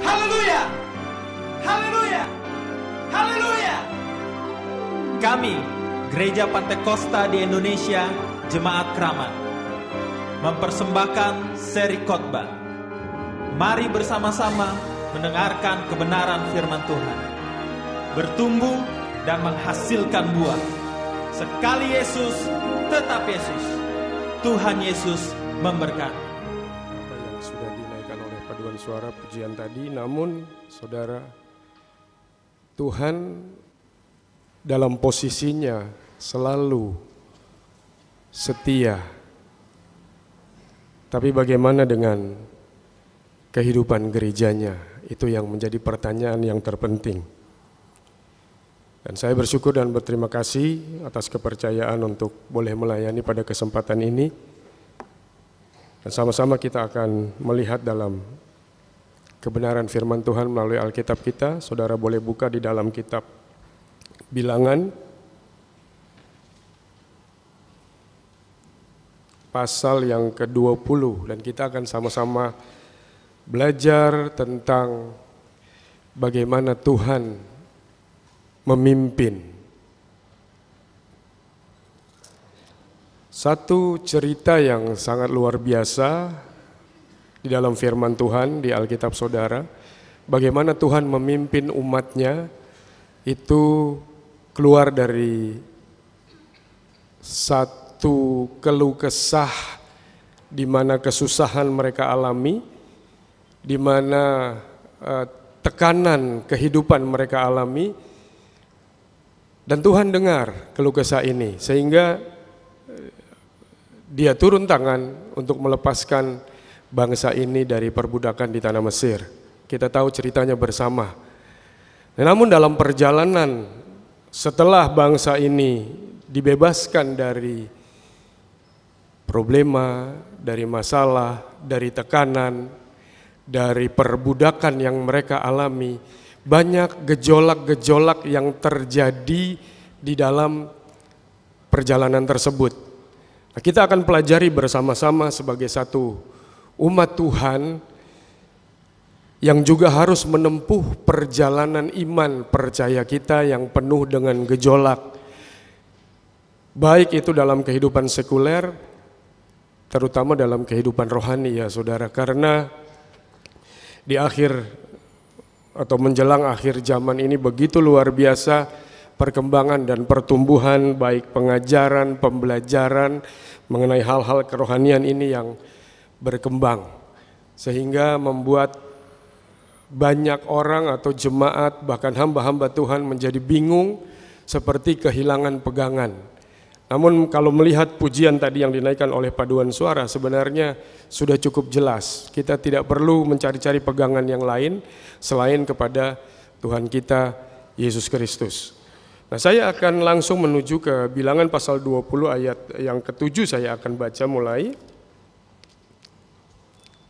Haleluya! Haleluya! Haleluya! Kami, Gereja Pantai Kosta di Indonesia, Jemaat Kramat, mempersembahkan seri khotbah. Mari bersama-sama mendengarkan kebenaran firman Tuhan, bertumbuh dan menghasilkan buah. Sekali Yesus, tetap Yesus. Tuhan Yesus memberkati. Apa yang sudah dinaikkan oleh paduan suara pujian tadi, namun saudara, Tuhan dalam posisinya selalu setia. Tapi bagaimana dengan kehidupan gerejanya? Itu yang menjadi pertanyaan yang terpenting. Dan saya bersyukur dan berterima kasih atas kepercayaan untuk boleh melayani pada kesempatan ini. Dan sama-sama kita akan melihat dalam kebenaran firman Tuhan melalui Alkitab kita. Saudara boleh buka di dalam kitab Bilangan, pasal yang ke-20. Dan kita akan sama-sama belajar tentang bagaimana Tuhan memimpin. Satu cerita yang sangat luar biasa di dalam firman Tuhan di Alkitab saudara, bagaimana Tuhan memimpin umatnya itu keluar dari satu keluh kesah di mana kesusahan mereka alami, di mana tekanan kehidupan mereka alami. Dan Tuhan dengar keluh kesah ini sehingga Dia turun tangan untuk melepaskan bangsa ini dari perbudakan di tanah Mesir. Kita tahu ceritanya bersama. Namun dalam perjalanan setelah bangsa ini dibebaskan dari problema, dari masalah, dari tekanan, dari perbudakan yang mereka alami, banyak gejolak-gejolak yang terjadi di dalam perjalanan tersebut. Nah, kita akan pelajari bersama-sama sebagai satu umat Tuhan yang juga harus menempuh perjalanan iman percaya kita yang penuh dengan gejolak. Baik itu dalam kehidupan sekuler, terutama dalam kehidupan rohani ya saudara. Karena di akhir atau menjelang akhir zaman ini begitu luar biasa perkembangan dan pertumbuhan baik pengajaran, pembelajaran mengenai hal-hal kerohanian ini yang berkembang. Sehingga membuat banyak orang atau jemaat bahkan hamba-hamba Tuhan menjadi bingung seperti kehilangan pegangan. Namun kalau melihat pujian tadi yang dinaikkan oleh paduan suara sebenarnya sudah cukup jelas. Kita tidak perlu mencari-cari pegangan yang lain selain kepada Tuhan kita Yesus Kristus. Nah, saya akan langsung menuju ke Bilangan pasal 20 ayat yang ke-7 saya akan baca mulai.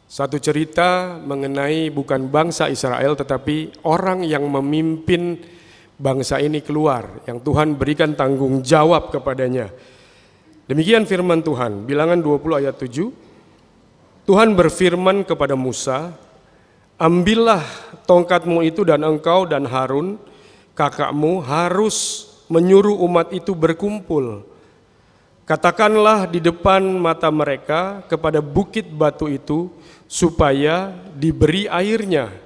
Satu cerita mengenai bukan bangsa Israel tetapi orang yang memimpin bangsa ini keluar, yang Tuhan berikan tanggung jawab kepadanya. Demikian firman Tuhan, Bilangan 20 ayat 7. Tuhan berfirman kepada Musa, ambillah tongkatmu itu dan engkau dan Harun, kakakmu harus menyuruh umat itu berkumpul. Katakanlah di depan mata mereka kepada bukit batu itu, supaya diberi airnya.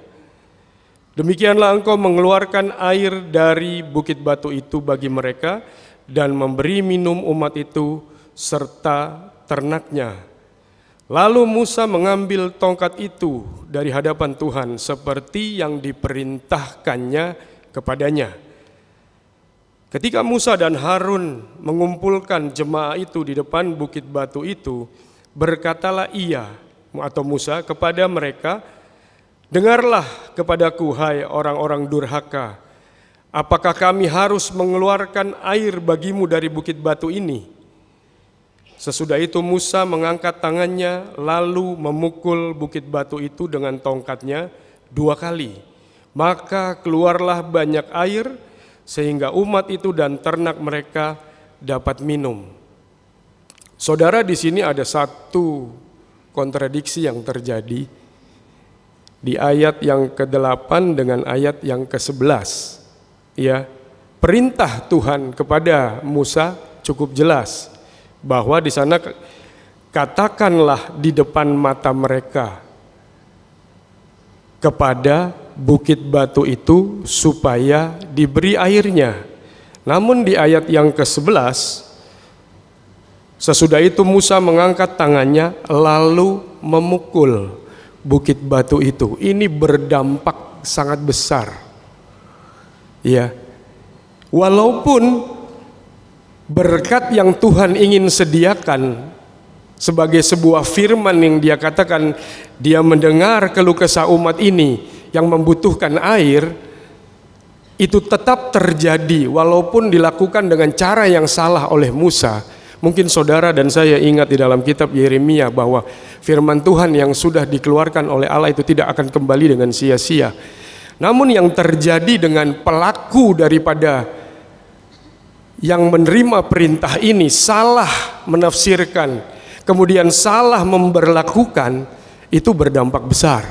Demikianlah engkau mengeluarkan air dari bukit batu itu bagi mereka dan memberi minum umat itu serta ternaknya. Lalu Musa mengambil tongkat itu dari hadapan Tuhan seperti yang diperintahkannya kepadanya. Ketika Musa dan Harun mengumpulkan jemaah itu di depan bukit batu itu, berkatalah ia atau Musa kepada mereka, dengarlah kepadaku hai orang-orang durhaka, apakah kami harus mengeluarkan air bagimu dari bukit batu ini? Sesudah itu Musa mengangkat tangannya lalu memukul bukit batu itu dengan tongkatnya 2 kali. Maka keluarlah banyak air sehingga umat itu dan ternak mereka dapat minum. Saudara, di sini ada satu kontradiksi yang terjadi. di ayat yang ke-8 dengan ayat yang ke-11. Ya, perintah Tuhan kepada Musa cukup jelas bahwa di sana katakanlah di depan mata mereka kepada bukit batu itu supaya diberi airnya. Namun di ayat yang ke-11, sesudah itu Musa mengangkat tangannya lalu memukul bukit batu itu. Ini berdampak sangat besar. Ya. Walaupun berkat yang Tuhan ingin sediakan sebagai sebuah firman yang dia katakan, dia mendengar keluh kesah umat ini yang membutuhkan air, itu tetap terjadi walaupun dilakukan dengan cara yang salah oleh Musa. Mungkin saudara dan saya ingat di dalam kitab Yeremia bahwa firman Tuhan yang sudah dikeluarkan oleh Allah itu tidak akan kembali dengan sia-sia. Namun yang terjadi dengan pelaku daripada yang menerima perintah ini salah menafsirkan, kemudian salah memberlakukan, itu berdampak besar.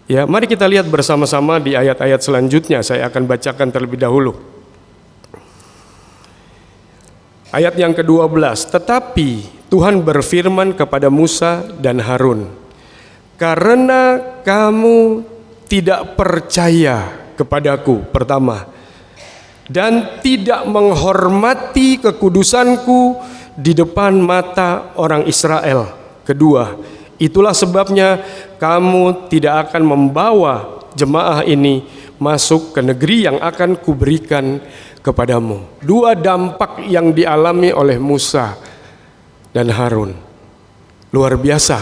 Ya, mari kita lihat bersama-sama di ayat-ayat selanjutnya. Saya akan bacakan terlebih dahulu. Ayat yang ke-12, tetapi Tuhan berfirman kepada Musa dan Harun, karena kamu tidak percaya kepadaku, pertama, dan tidak menghormati kekudusanku di depan mata orang Israel, kedua, itulah sebabnya kamu tidak akan membawa jemaah ini masuk ke negeri yang akan kuberikan kepadamu. Dua dampak yang dialami oleh Musa dan Harun. Luar biasa.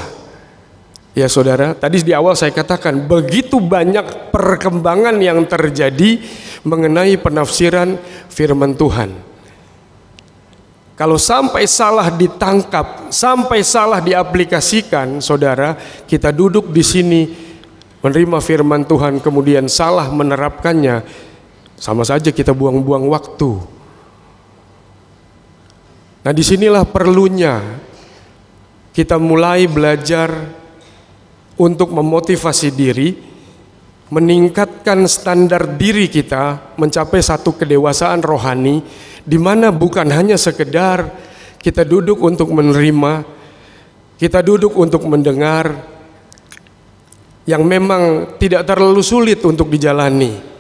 Ya saudara, tadi di awal saya katakan begitu banyak perkembangan yang terjadi mengenai penafsiran firman Tuhan. Kalau sampai salah ditangkap, sampai salah diaplikasikan, saudara, kita duduk di sini menerima firman Tuhan kemudian salah menerapkannya, sama saja kita buang-buang waktu. Nah, disinilah perlunya kita mulai belajar untuk memotivasi diri, meningkatkan standar diri kita, mencapai satu kedewasaan rohani, di mana bukan hanya sekedar kita duduk untuk menerima, kita duduk untuk mendengar, yang memang tidak terlalu sulit untuk dijalani.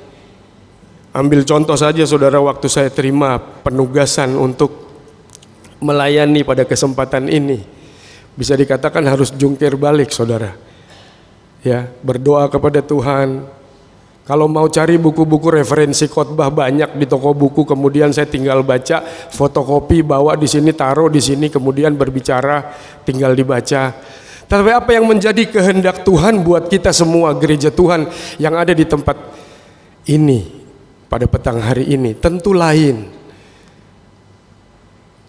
Ambil contoh saja saudara, waktu saya terima penugasan untuk melayani pada kesempatan ini, bisa dikatakan harus jungkir balik saudara. Ya, berdoa kepada Tuhan. Kalau mau cari buku-buku referensi khotbah banyak di toko buku, kemudian saya tinggal baca, fotokopi, bawa di sini, taruh di sini, kemudian berbicara, tinggal dibaca. Tapi apa yang menjadi kehendak Tuhan buat kita semua gereja Tuhan yang ada di tempat ini pada petang hari ini tentu lain.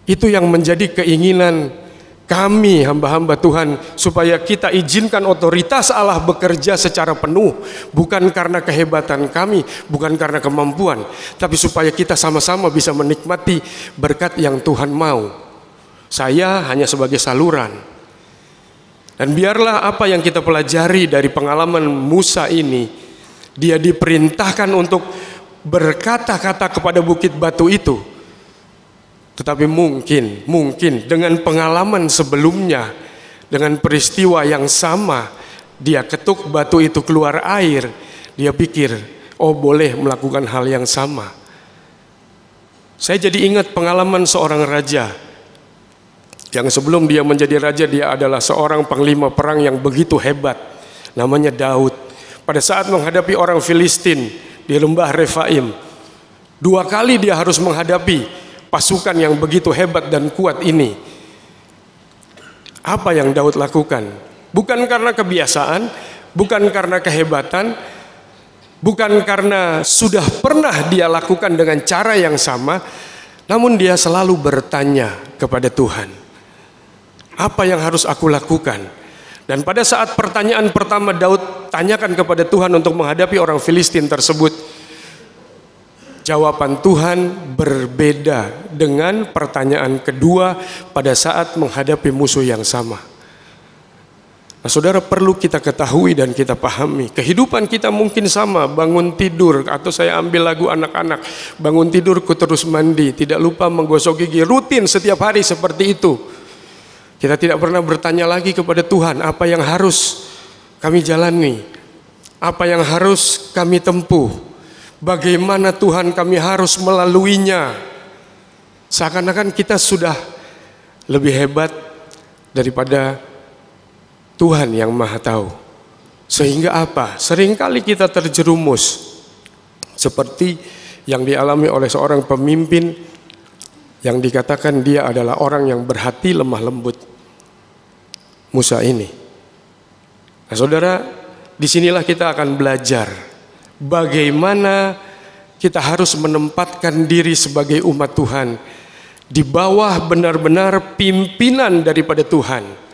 Itu yang menjadi keinginan kami hamba-hamba Tuhan, supaya kita izinkan otoritas Allah bekerja secara penuh, bukan karena kehebatan kami, bukan karena kemampuan, tapi supaya kita sama-sama bisa menikmati berkat yang Tuhan mau. Saya hanya sebagai saluran. Dan biarlah apa yang kita pelajari dari pengalaman Musa ini, dia diperintahkan untuk berkata-kata kepada bukit batu itu. Tetapi mungkin dengan pengalaman sebelumnya, dengan peristiwa yang sama, dia ketuk batu itu keluar air, dia pikir, oh boleh melakukan hal yang sama. Saya jadi ingat pengalaman seorang raja, yang sebelum dia menjadi raja, dia adalah seorang panglima perang yang begitu hebat, namanya Daud. Pada saat menghadapi orang Filistin di lembah Refaim, 2 kali dia harus menghadapi pasukan yang begitu hebat dan kuat ini. Apa yang Daud lakukan? Bukan karena kebiasaan, bukan karena kehebatan, bukan karena sudah pernah dia lakukan dengan cara yang sama, namun dia selalu bertanya kepada Tuhan, apa yang harus aku lakukan? Dan pada saat pertanyaan pertama Daud tanyakan kepada Tuhan untuk menghadapi orang Filistin tersebut, jawaban Tuhan berbeda dengan pertanyaan kedua pada saat menghadapi musuh yang sama. Nah, saudara, perlu kita ketahui dan kita pahami. Kehidupan kita mungkin sama, bangun tidur, atau saya ambil lagu anak-anak, bangun tidurku terus mandi, tidak lupa menggosok gigi, rutin setiap hari seperti itu. Kita tidak pernah bertanya lagi kepada Tuhan, apa yang harus kami jalani, apa yang harus kami tempuh, bagaimana Tuhan kami harus melaluinya. Seakan-akan kita sudah lebih hebat daripada Tuhan yang Maha Tahu. Sehingga apa? Seringkali kita terjerumus seperti yang dialami oleh seorang pemimpin yang dikatakan dia adalah orang yang berhati lemah lembut, Musa ini. Nah, saudara, disinilah kita akan belajar bagaimana kita harus menempatkan diri sebagai umat Tuhan di bawah benar-benar pimpinan daripada Tuhan.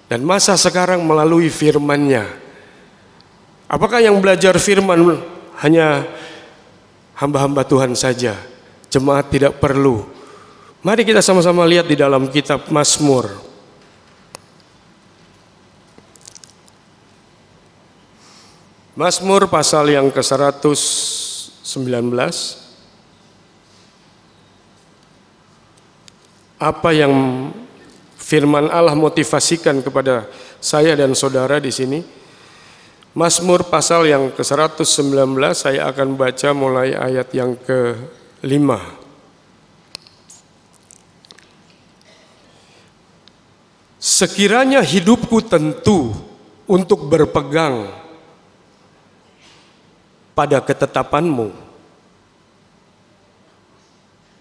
Dan masa sekarang melalui firman-Nya. Apakah yang belajar firman hanya hamba-hamba Tuhan saja? Jemaat tidak perlu. Mari kita sama-sama lihat di dalam kitab Mazmur. Mazmur pasal yang ke-119. Apa yang firman Allah motivasikan kepada saya dan saudara di sini? Mazmur pasal yang ke-119, saya akan baca mulai ayat yang ke-5. Sekiranya hidupku tentu untuk berpegang pada ketetapan-Mu.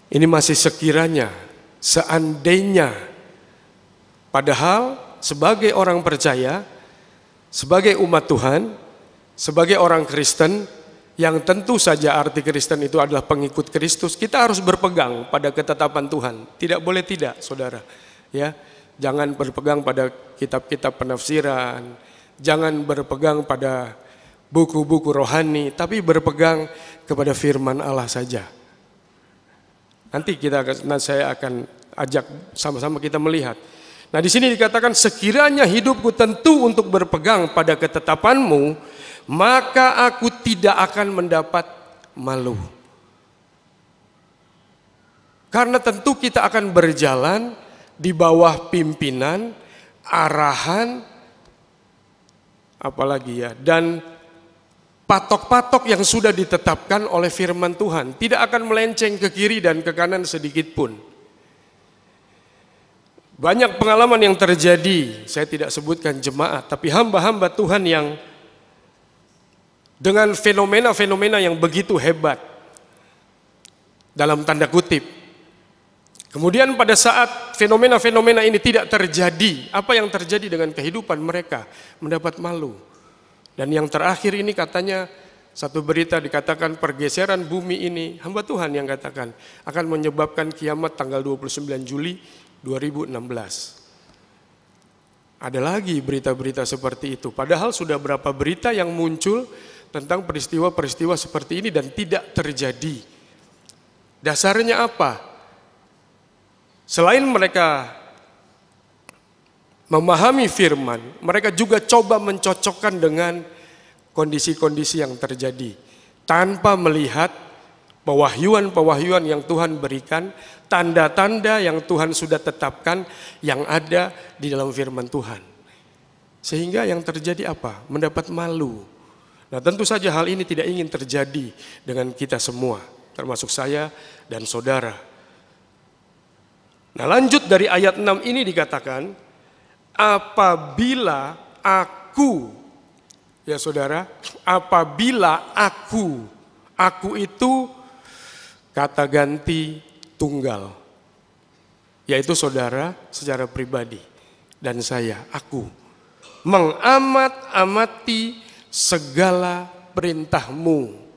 Ini masih sekiranya, seandainya. Padahal sebagai orang percaya, sebagai umat Tuhan, sebagai orang Kristen, yang tentu saja arti Kristen itu adalah pengikut Kristus, kita harus berpegang pada ketetapan Tuhan. Tidak boleh tidak, saudara. Ya, jangan berpegang pada kitab-kitab penafsiran, jangan berpegang pada buku-buku rohani, tapi berpegang kepada firman Allah saja. Nanti saya akan ajak sama-sama kita melihat. Nah, di sini dikatakan sekiranya hidupku tentu untuk berpegang pada ketetapan-Mu, maka aku tidak akan mendapat malu. Karena tentu kita akan berjalan di bawah pimpinan, arahan, apalagi ya, dan patok-patok yang sudah ditetapkan oleh firman Tuhan. Tidak akan melenceng ke kiri dan ke kanan sedikit pun. Banyak pengalaman yang terjadi, saya tidak sebutkan jemaat, tapi hamba-hamba Tuhan yang dengan fenomena-fenomena yang begitu hebat, dalam tanda kutip. Kemudian pada saat fenomena-fenomena ini tidak terjadi, apa yang terjadi dengan kehidupan mereka? Mendapat malu. Dan yang terakhir ini katanya, satu berita dikatakan pergeseran bumi ini, hamba Tuhan yang katakan, akan menyebabkan kiamat tanggal 29 Juli 2016. Ada lagi berita-berita seperti itu. Padahal sudah berapa berita yang muncul tentang peristiwa-peristiwa seperti ini dan tidak terjadi. Dasarnya apa? Selain mereka memahami firman, mereka juga coba mencocokkan dengan kondisi-kondisi yang terjadi. Tanpa melihat pewahyuan-pewahyuan yang Tuhan berikan, tanda-tanda yang Tuhan sudah tetapkan yang ada di dalam firman Tuhan. Sehingga yang terjadi apa? Mendapat malu. Nah, tentu saja hal ini tidak ingin terjadi dengan kita semua, termasuk saya dan saudara. Nah, lanjut dari ayat 6 ini dikatakan, apabila aku, ya saudara, apabila aku itu kata ganti tunggal, yaitu saudara secara pribadi dan saya, aku mengamat-amati segala perintah-Mu.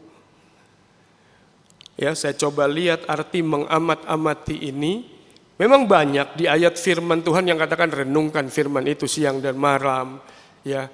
Ya, saya coba lihat arti mengamat-amati ini. Memang banyak di ayat firman Tuhan yang katakan renungkan firman itu siang dan malam, ya.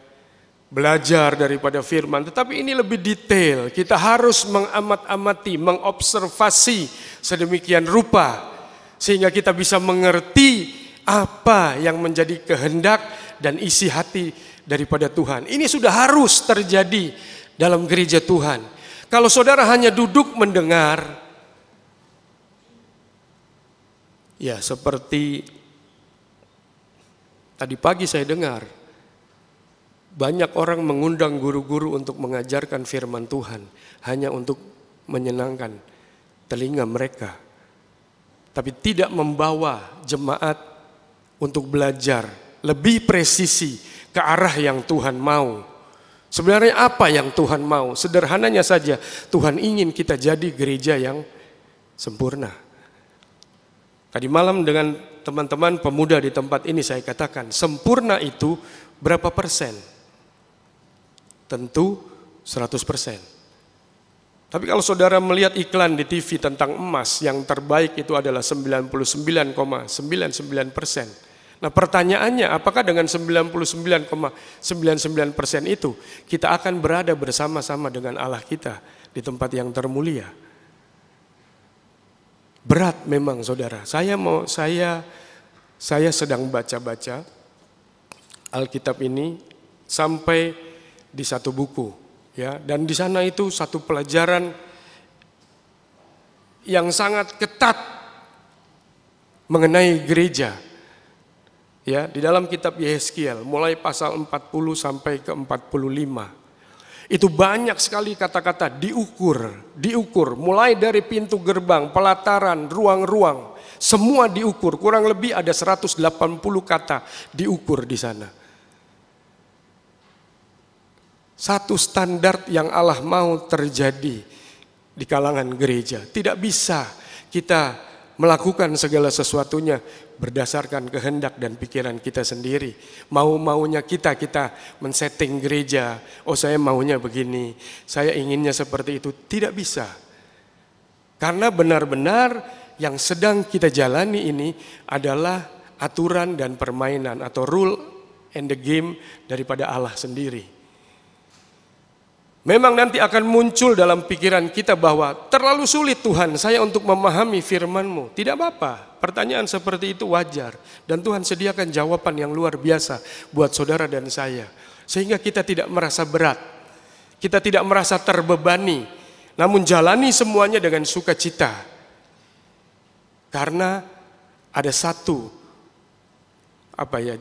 Belajar daripada firman, tetapi ini lebih detail. Kita harus mengamat-amati, mengobservasi sedemikian rupa sehingga kita bisa mengerti apa yang menjadi kehendak dan isi hati daripada Tuhan. Ini sudah harus terjadi dalam gereja Tuhan. Kalau saudara hanya duduk mendengar, ya seperti tadi pagi saya dengar, banyak orang mengundang guru-guru untuk mengajarkan firman Tuhan hanya untuk menyenangkan telinga mereka, tapi tidak membawa jemaat untuk belajar lebih presisi ke arah yang Tuhan mau. Sebenarnya apa yang Tuhan mau? Sederhananya saja, Tuhan ingin kita jadi gereja yang sempurna. Tadi malam dengan teman-teman pemuda di tempat ini saya katakan, sempurna itu berapa persen? Tentu 100%. Tapi kalau saudara melihat iklan di TV tentang emas, yang terbaik itu adalah 99,99%. Nah pertanyaannya, apakah dengan 99,99% itu kita akan berada bersama-sama dengan Allah kita di tempat yang termulia? Berat memang saudara. Saya sedang baca-baca Alkitab ini sampai di satu buku, ya, dan di sana itu satu pelajaran yang sangat ketat mengenai gereja, ya, di dalam kitab Yehezkiel mulai pasal 40 sampai ke 45. Itu banyak sekali kata-kata diukur, mulai dari pintu gerbang, pelataran, ruang-ruang, semua diukur. Kurang lebih ada 180 kata diukur di sana. Satu standar yang Allah mau terjadi di kalangan gereja. Tidak bisa kita melakukan segala sesuatunya berdasarkan kehendak dan pikiran kita sendiri. Mau-maunya kita men-setting gereja. Oh saya maunya begini, saya inginnya seperti itu. Tidak bisa. Karena benar-benar yang sedang kita jalani ini adalah aturan dan permainan atau rule and the game daripada Allah sendiri. Memang nanti akan muncul dalam pikiran kita bahwa terlalu sulit Tuhan saya untuk memahami firman-Mu. Tidak apa-apa, pertanyaan seperti itu wajar. Dan Tuhan sediakan jawaban yang luar biasa buat saudara dan saya. Sehingga kita tidak merasa berat, kita tidak merasa terbebani. Namun jalani semuanya dengan sukacita. Karena ada satu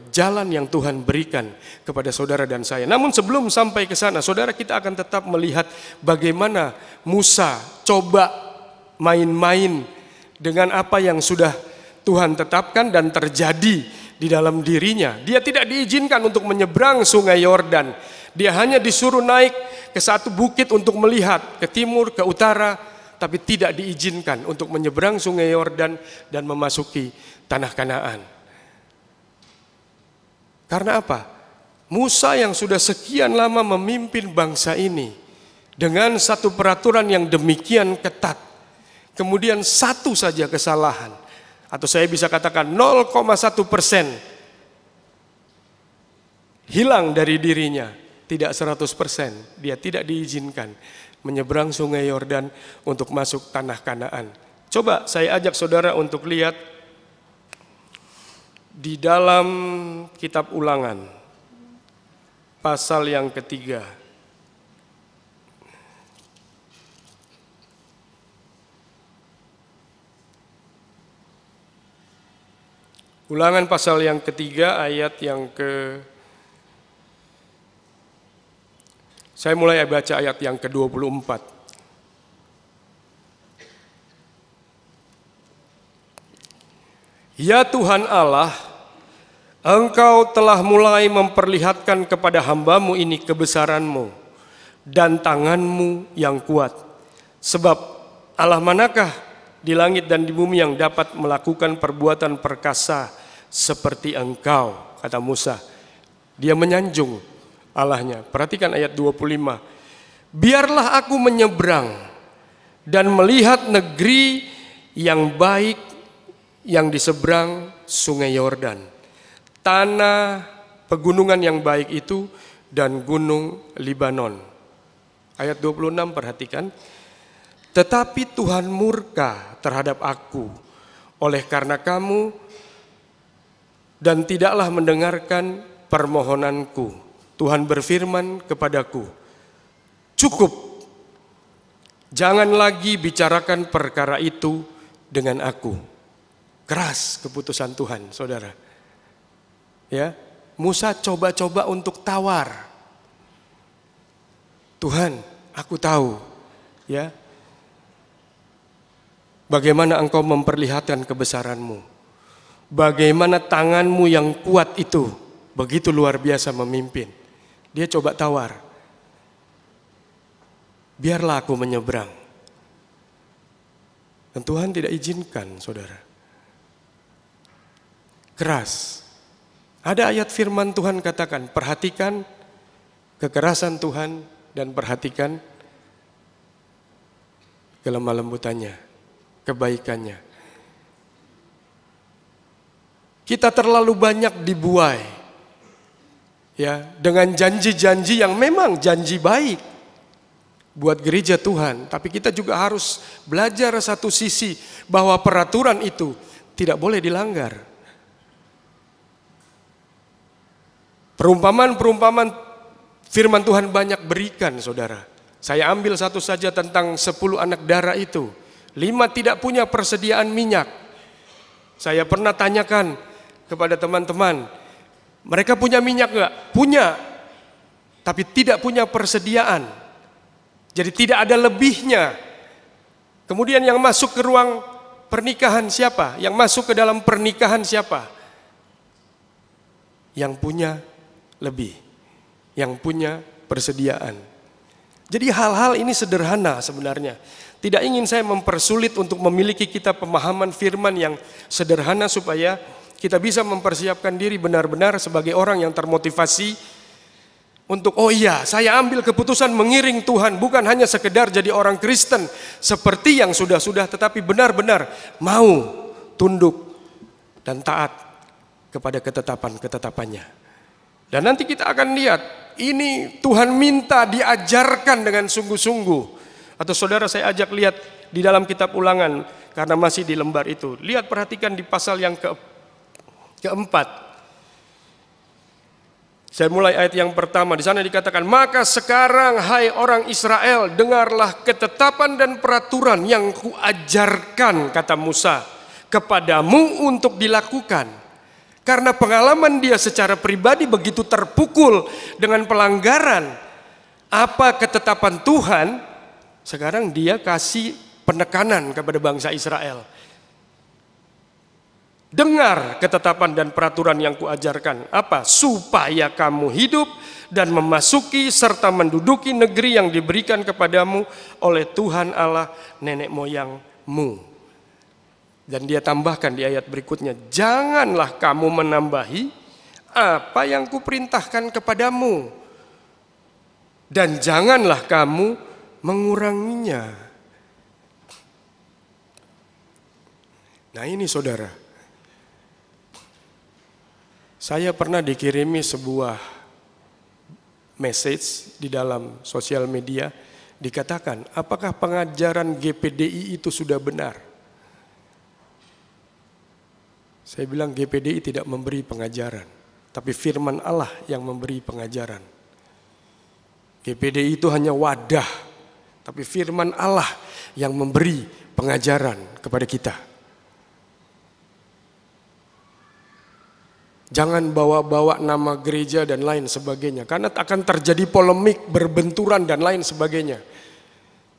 jalan yang Tuhan berikan kepada saudara dan saya. Namun sebelum sampai ke sana, saudara, kita akan tetap melihat bagaimana Musa coba main-main dengan apa yang sudah Tuhan tetapkan dan terjadi di dalam dirinya. Dia tidak diizinkan untuk menyeberang sungai Yordan. Dia hanya disuruh naik ke satu bukit untuk melihat ke timur, ke utara, tapi tidak diizinkan untuk menyeberang sungai Yordan dan memasuki tanah Kanaan. Karena apa? Musa yang sudah sekian lama memimpin bangsa ini dengan satu peraturan yang demikian ketat, kemudian satu saja kesalahan, atau saya bisa katakan 0,1% hilang dari dirinya, tidak 100%, dia tidak diizinkan menyeberang sungai Yordan untuk masuk tanah Kanaan. Coba saya ajak saudara untuk lihat di dalam kitab Ulangan, pasal yang ketiga. Ulangan pasal yang ketiga ayat yang saya mulai baca ayat yang ke-24. Ya Tuhan Allah, Engkau telah mulai memperlihatkan kepada hamba-Mu ini kebesaran-Mu dan tangan-Mu yang kuat. Sebab Allah manakah di langit dan di bumi yang dapat melakukan perbuatan perkasa seperti Engkau, kata Musa. Dia menyanjung Allahnya. Perhatikan ayat 25. Biarlah aku menyeberang dan melihat negeri yang baik yang di seberang sungai Yordan, tanah pegunungan yang baik itu dan gunung Libanon. Ayat 26 perhatikan. Tetapi Tuhan murka terhadap aku oleh karena kamu dan tidaklah mendengarkan permohonanku. Tuhan berfirman kepadaku, cukup, jangan lagi bicarakan perkara itu dengan aku. Keras keputusan Tuhan, saudara. Ya, Musa coba-coba untuk tawar. Tuhan, aku tahu, ya, bagaimana engkau memperlihatkan kebesaran-Mu. Bagaimana tangan-Mu yang kuat itu begitu luar biasa memimpin. Dia coba tawar. Biarlah aku menyeberang. Dan Tuhan tidak izinkan, saudara. Keras. Ada ayat firman Tuhan katakan, perhatikan kekerasan Tuhan dan perhatikan kelemah lembutannya, kebaikannya. Kita terlalu banyak dibuai, ya, dengan janji-janji yang memang janji baik buat gereja Tuhan. Tapi kita juga harus belajar satu sisi bahwa peraturan itu tidak boleh dilanggar. Perumpamaan-perumpamaan firman Tuhan banyak berikan, saudara. Saya ambil satu saja tentang 10 anak dara itu. 5 tidak punya persediaan minyak. Saya pernah tanyakan kepada teman-teman, mereka punya minyak enggak? Punya, tapi tidak punya persediaan. Jadi tidak ada lebihnya. Kemudian yang masuk ke ruang pernikahan siapa? Yang masuk ke dalam pernikahan siapa? Yang punya lebih, yang punya persediaan. Jadi hal-hal ini sederhana sebenarnya. Tidak ingin saya mempersulit untuk memiliki kita pemahaman firman yang sederhana supaya kita bisa mempersiapkan diri benar-benar sebagai orang yang termotivasi untuk, oh iya, saya ambil keputusan mengiring Tuhan, bukan hanya sekedar jadi orang Kristen seperti yang sudah-sudah, tetapi benar-benar mau tunduk dan taat kepada ketetapan-ketetapannya. Dan nanti kita akan lihat, ini Tuhan minta diajarkan dengan sungguh-sungguh. Atau saudara, saya ajak lihat di dalam kitab Ulangan, karena masih di lembar itu. Lihat, perhatikan di pasal yang keempat. Saya mulai ayat yang pertama. Di sana dikatakan, maka sekarang hai orang Israel, dengarlah ketetapan dan peraturan yang kuajarkan, kata Musa, kepadamu untuk dilakukan. Karena pengalaman dia secara pribadi begitu terpukul dengan pelanggaran apa ketetapan Tuhan, sekarang dia kasih penekanan kepada bangsa Israel. Dengar ketetapan dan peraturan yang kuajarkan. Apa? Supaya kamu hidup dan memasuki serta menduduki negeri yang diberikan kepadamu oleh Tuhan Allah nenek moyangmu. Dan dia tambahkan di ayat berikutnya, janganlah kamu menambahi apa yang kuperintahkan kepadamu, dan janganlah kamu menguranginya. Nah ini saudara, saya pernah dikirimi sebuah message di dalam sosial media, dikatakan, apakah pengajaran GPDI itu sudah benar? Saya bilang GPDI tidak memberi pengajaran, tapi firman Allah yang memberi pengajaran. GPDI itu hanya wadah, tapi firman Allah yang memberi pengajaran kepada kita. Jangan bawa-bawa nama gereja dan lain sebagainya, karena akan terjadi polemik, berbenturan dan lain sebagainya.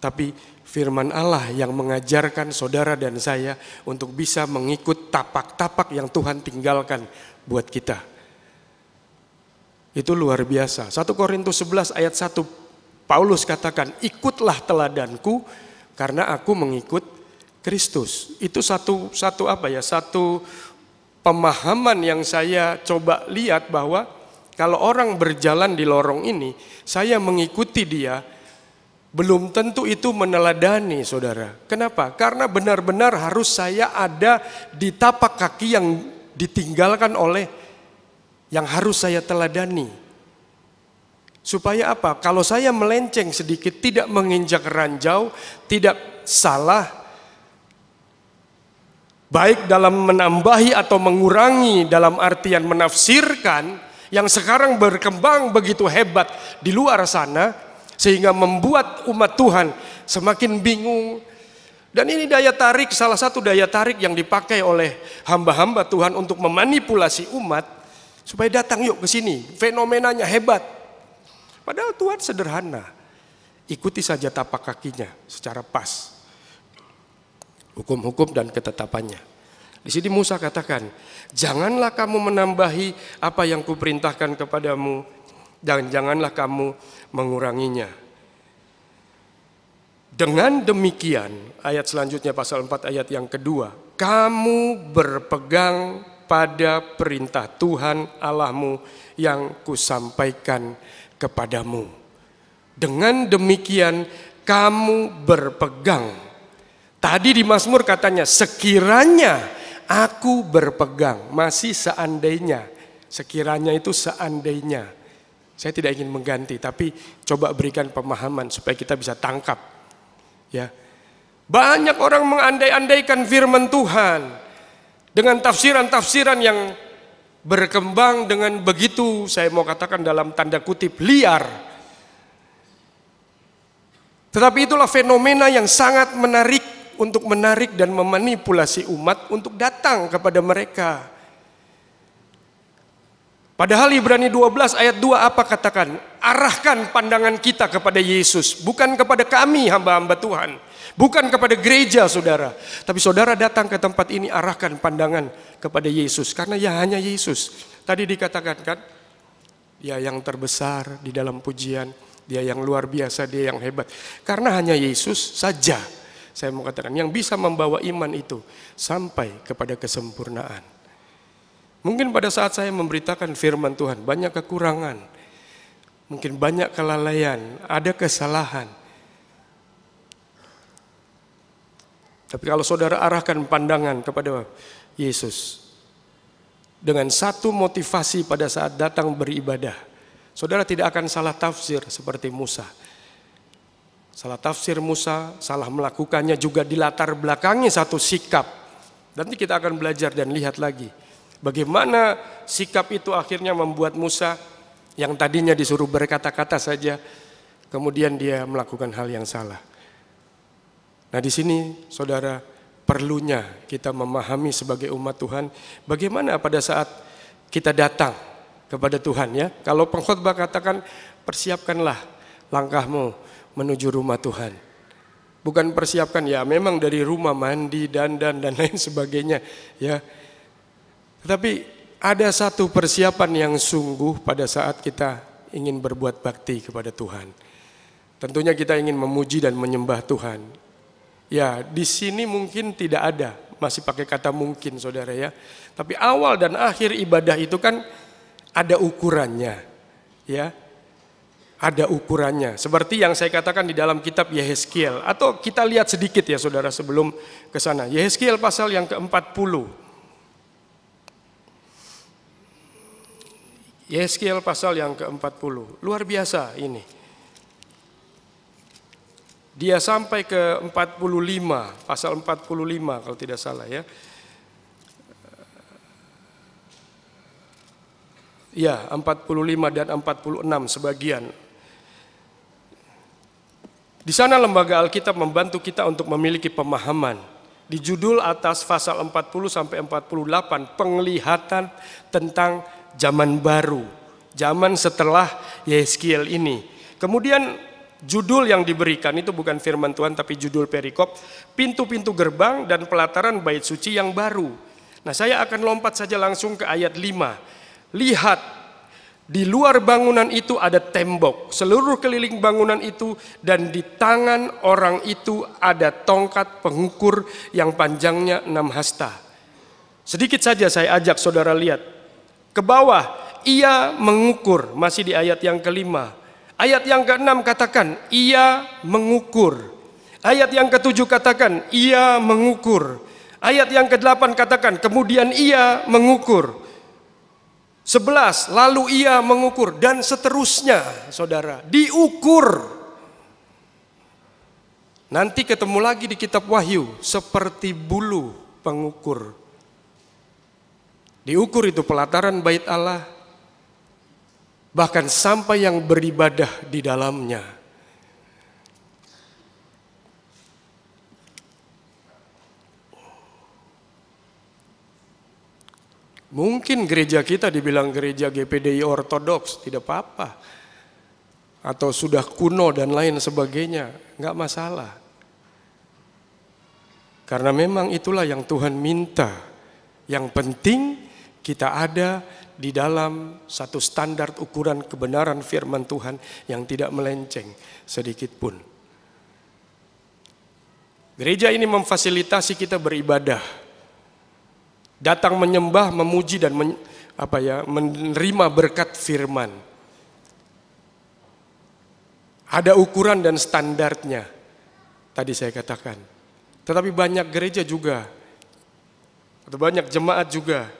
Tapi firman Allah yang mengajarkan saudara dan saya untuk bisa mengikut tapak-tapak yang Tuhan tinggalkan buat kita. Itu luar biasa. 1 Korintus 11 ayat 1, Paulus katakan, ikutlah teladanku karena aku mengikut Kristus. Itu satu pemahaman yang saya coba lihat, bahwa kalau orang berjalan di lorong ini, saya mengikuti dia, belum tentu itu meneladani saudara. Kenapa? Karena benar-benar harus saya ada di tapak kaki yang ditinggalkan oleh yang harus saya teladani. Supaya apa? Kalau saya melenceng sedikit, tidak menginjak ranjau, tidak salah, baik dalam menambahi atau mengurangi dalam artian menafsirkan, yang sekarang berkembang begitu hebat di luar sana, sehingga membuat umat Tuhan semakin bingung. Dan ini daya tarik, salah satu daya tarik yang dipakai oleh hamba-hamba Tuhan untuk memanipulasi umat, supaya datang yuk ke sini, fenomenanya hebat. Padahal Tuhan sederhana, ikuti saja tapak kakinya secara pas, hukum-hukum dan ketetapannya. Di sini Musa katakan, janganlah kamu menambahi apa yang kuperintahkan kepadamu, dan janganlah kamu menguranginya. Dengan demikian, ayat selanjutnya pasal 4 ayat yang kedua, kamu berpegang pada perintah Tuhan Allahmu yang kusampaikan kepadamu. Dengan demikian kamu berpegang. Tadi di Mazmur katanya, sekiranya aku berpegang, masih seandainya. Sekiranya itu seandainya. Saya tidak ingin mengganti, tapi coba berikan pemahaman supaya kita bisa tangkap. Ya, banyak orang mengandai-andaikan firman Tuhan dengan tafsiran-tafsiran yang berkembang dengan begitu, saya mau katakan dalam tanda kutip, liar. Tetapi itulah fenomena yang sangat menarik, untuk menarik dan memanipulasi umat untuk datang kepada mereka. Padahal Ibrani 12 ayat 2 apa katakan? Arahkan pandangan kita kepada Yesus, bukan kepada kami hamba-hamba Tuhan, bukan kepada gereja saudara. Tapi saudara datang ke tempat ini, arahkan pandangan kepada Yesus, karena ya hanya Yesus. Tadi dikatakan kan, dia yang terbesar di dalam pujian, dia yang luar biasa, dia yang hebat. Karena hanya Yesus saja, saya mau katakan, yang bisa membawa iman itu sampai kepada kesempurnaan. Mungkin pada saat saya memberitakan firman Tuhan, banyak kekurangan, mungkin banyak kelalaian, ada kesalahan. Tapi kalau saudara arahkan pandangan kepada Yesus, dengan satu motivasi pada saat datang beribadah, saudara tidak akan salah tafsir seperti Musa. Salah tafsir Musa, salah melakukannya juga dilatar belakangi satu sikap. Nanti kita akan belajar dan lihat lagi bagaimana sikap itu akhirnya membuat Musa yang tadinya disuruh berkata-kata saja, kemudian dia melakukan hal yang salah. Nah di sini saudara, perlunya kita memahami sebagai umat Tuhan bagaimana pada saat kita datang kepada Tuhan ya. Kalau pengkhotbah katakan persiapkanlah langkahmu menuju rumah Tuhan. Bukan persiapkan ya memang dari rumah mandi, dandan dan lain sebagainya ya. Tetapi ada satu persiapan yang sungguh pada saat kita ingin berbuat bakti kepada Tuhan. Tentunya kita ingin memuji dan menyembah Tuhan. Ya, di sini mungkin tidak ada, masih pakai kata mungkin saudara ya. Tapi awal dan akhir ibadah itu kan ada ukurannya. Ya. Ada ukurannya, seperti yang saya katakan di dalam kitab Yehezkiel, atau kita lihat sedikit ya saudara sebelum ke sana. Yehezkiel pasal yang ke-40. Yehezkiel pasal yang ke-40. Luar biasa ini. Dia sampai ke 45, pasal 45 kalau tidak salah ya. Ya, 45 dan 46 sebagian. Di sana lembaga Alkitab membantu kita untuk memiliki pemahaman. Di judul atas pasal 40 sampai 48, penglihatan tentang zaman baru, zaman setelah Yehezkiel ini. Kemudian judul yang diberikan itu bukan firman Tuhan tapi judul perikop, pintu-pintu gerbang dan pelataran bait suci yang baru. Nah, saya akan lompat saja langsung ke ayat 5. Lihat, di luar bangunan itu ada tembok, seluruh keliling bangunan itu, dan di tangan orang itu ada tongkat pengukur yang panjangnya 6 hasta. Sedikit saja saya ajak saudara lihat ke bawah, ia mengukur, masih di ayat yang kelima. Ayat yang ke-6 katakan, ia mengukur. Ayat yang ke-7 katakan, ia mengukur. Ayat yang ke-8 katakan, kemudian ia mengukur. 11, lalu ia mengukur, dan seterusnya saudara, diukur. Nanti ketemu lagi di kitab Wahyu, seperti bulu pengukur. Diukur itu pelataran bait Allah, bahkan sampai yang beribadah di dalamnya. Mungkin gereja kita dibilang gereja GPDI ortodoks, tidak apa-apa. Atau sudah kuno dan lain sebagainya, enggak masalah. Karena memang itulah yang Tuhan minta. Yang penting kita ada di dalam satu standar ukuran kebenaran firman Tuhan yang tidak melenceng sedikit pun. Gereja ini memfasilitasi kita beribadah. Datang menyembah, memuji dan menerima berkat firman. Ada ukuran dan standarnya. Tadi saya katakan. Tetapi banyak gereja juga, atau banyak jemaat juga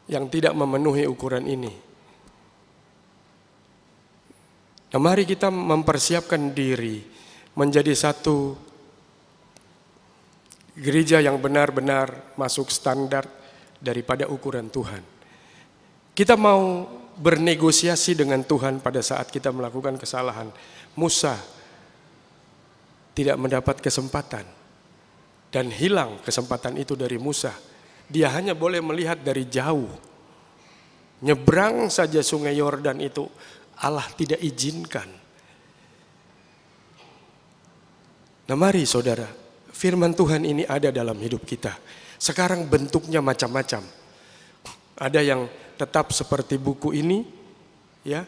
yang tidak memenuhi ukuran ini. Nah, mari kita mempersiapkan diri menjadi satu gereja yang benar-benar masuk standar daripada ukuran Tuhan. Kita mau bernegosiasi dengan Tuhan pada saat kita melakukan kesalahan. Musa tidak mendapat kesempatan dan hilang kesempatan itu dari Musa. Dia hanya boleh melihat dari jauh. Nyebrang saja sungai Yordan itu Allah tidak izinkan. Nah, mari saudara, firman Tuhan ini ada dalam hidup kita. Sekarang bentuknya macam-macam. Ada yang tetap seperti buku ini, ya.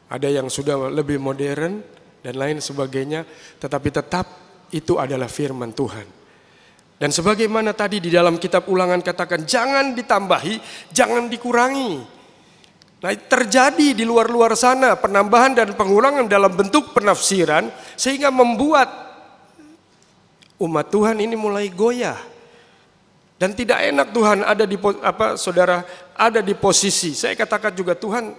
Ada yang sudah lebih modern dan lain sebagainya, tetapi tetap itu adalah firman Tuhan. Dan sebagaimana tadi di dalam kitab Ulangan katakan, jangan ditambahi, jangan dikurangi. Nah, terjadi di luar-luar sana penambahan dan pengurangan dalam bentuk penafsiran sehingga membuat umat Tuhan ini mulai goyah. Dan tidak enak Tuhan ada di saudara ada di posisi. Saya katakan juga, Tuhan,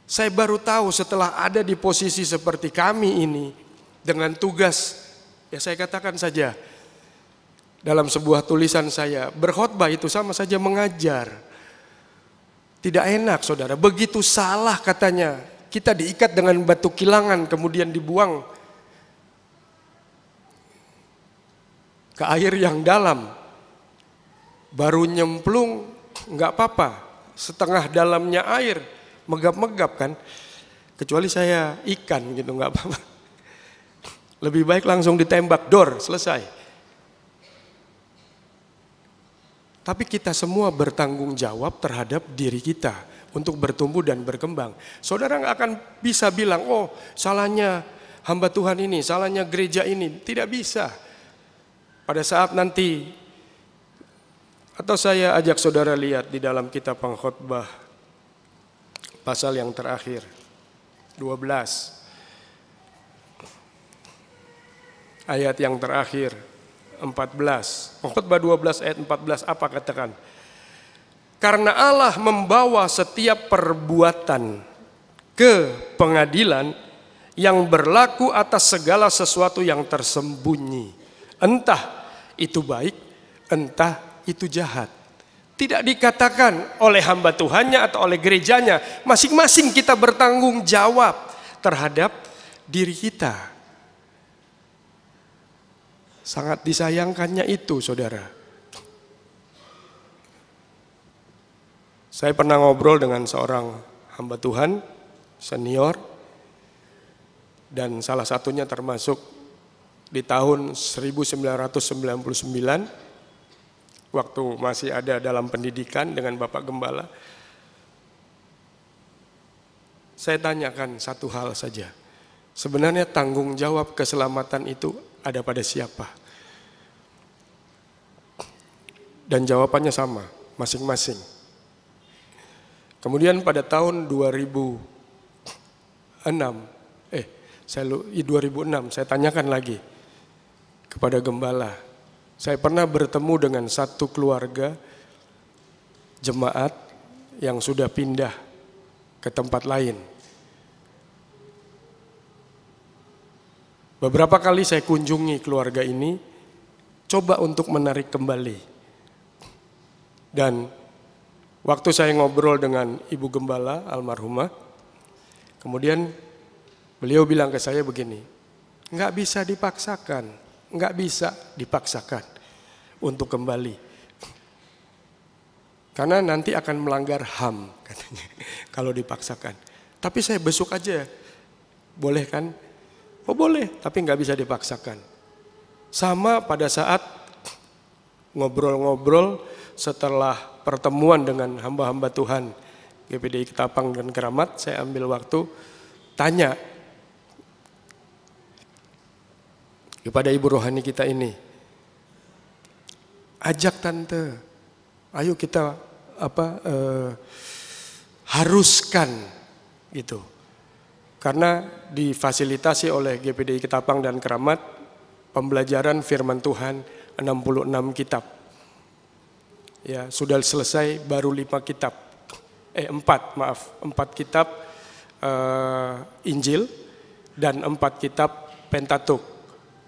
saya baru tahu setelah ada di posisi seperti kami ini dengan tugas, ya saya katakan saja dalam sebuah tulisan saya, berkhotbah itu sama saja mengajar. Tidak enak saudara, begitu salah katanya. Kita diikat dengan batu kilangan kemudian dibuang ke air yang dalam. Baru nyemplung nggak apa-apa, setengah dalamnya air megap-megap kan. Kecuali saya ikan gitu nggak apa-apa. Lebih baik langsung ditembak, dor, selesai. Tapi kita semua bertanggung jawab terhadap diri kita untuk bertumbuh dan berkembang. Saudara nggak akan bisa bilang, oh salahnya hamba Tuhan ini, salahnya gereja ini. Tidak bisa. Pada saat nanti, atau saya ajak saudara lihat di dalam kitab Pengkhotbah, pasal yang terakhir, 12. Ayat yang terakhir, 14. Pengkhotbah 12 ayat 14 apa katakan? Karena Allah membawa setiap perbuatan ke pengadilan yang berlaku atas segala sesuatu yang tersembunyi. Entah itu baik, entah itu jahat. Tidak dikatakan oleh hamba Tuhannya atau oleh gerejanya. Masing-masing kita bertanggung jawab terhadap diri kita. Sangat disayangkannya itu, saudara. Saya pernah ngobrol dengan seorang hamba Tuhan, senior, dan salah satunya termasuk di tahun 1999, waktu masih ada dalam pendidikan dengan Bapak Gembala. Saya tanyakan satu hal saja. Sebenarnya tanggung jawab keselamatan itu ada pada siapa? Dan jawabannya sama, masing-masing. Kemudian pada tahun 2006, saya tanyakan lagi kepada Gembala. Saya pernah bertemu dengan satu keluarga jemaat yang sudah pindah ke tempat lain. Beberapa kali saya kunjungi keluarga ini, coba untuk menarik kembali. Dan Waktu saya ngobrol dengan Ibu Gembala almarhumah, kemudian beliau bilang ke saya begini, nggak bisa dipaksakan untuk kembali. Karena nanti akan melanggar HAM katanya kalau dipaksakan. Tapi saya besuk aja, boleh kan? Oh boleh, tapi nggak bisa dipaksakan. Sama pada saat ngobrol-ngobrol setelah pertemuan dengan hamba-hamba Tuhan GPDI Ketapang dan Keramat, saya ambil waktu tanya kepada ibu rohani kita ini, ajak tante, ayo kita haruskan gitu, karena difasilitasi oleh GPDI Ketapang dan Keramat pembelajaran firman Tuhan 66 kitab. Ya, sudah selesai baru 4 kitab Injil dan 4 kitab Pentatuk.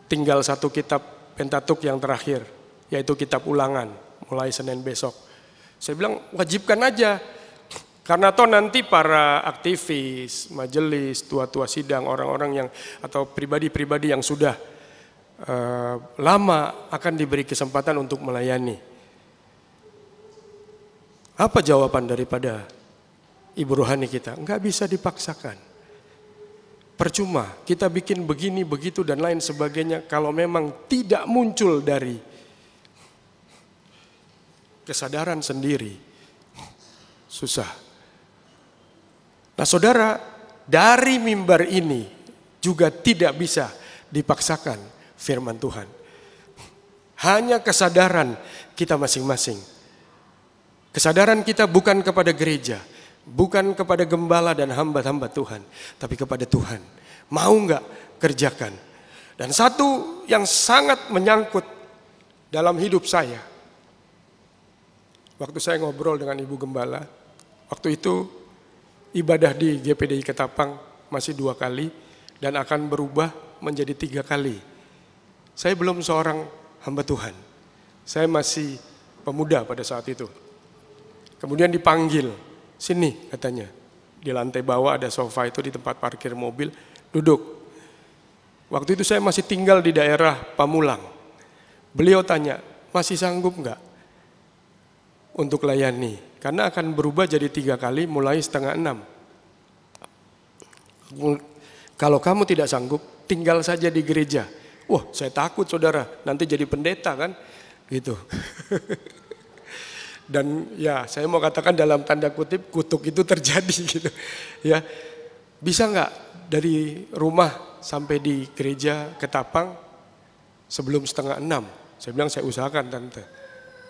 Tinggal 1 kitab Pentatuk yang terakhir, yaitu kitab Ulangan, mulai Senin besok. Saya bilang wajibkan aja, karena toh nanti para aktivis, majelis, tua-tua sidang, orang-orang yang atau pribadi-pribadi yang sudah lama akan diberi kesempatan untuk melayani. Apa jawaban daripada ibu rohani kita? Enggak bisa dipaksakan. Percuma kita bikin begini, begitu dan lain sebagainya kalau memang tidak muncul dari kesadaran sendiri. Susah. Nah saudara, dari mimbar ini juga tidak bisa dipaksakan firman Tuhan. Hanya kesadaran kita masing-masing. Kesadaran kita bukan kepada gereja, bukan kepada gembala dan hamba-hamba Tuhan, tapi kepada Tuhan. Mau enggak kerjakan? Dan satu yang sangat menyangkut dalam hidup saya, waktu saya ngobrol dengan Ibu Gembala, waktu itu ibadah di GPDI Ketapang masih 2 kali dan akan berubah menjadi 3 kali. Saya belum seorang hamba Tuhan, saya masih pemuda pada saat itu. Kemudian dipanggil, sini katanya, di lantai bawah ada sofa itu di tempat parkir mobil, duduk. Waktu itu saya masih tinggal di daerah Pamulang. Beliau tanya, masih sanggup enggak untuk layani? Karena akan berubah jadi 3 kali mulai 5:30. Kalau kamu tidak sanggup, tinggal saja di gereja. Wah, saya takut saudara, nanti jadi pendeta kan, gitu. Dan ya saya mau katakan dalam tanda kutip kutuk itu terjadi gitu. Ya, bisa nggak dari rumah sampai di gereja Ketapang sebelum 5:30? Saya bilang saya usahakan tante.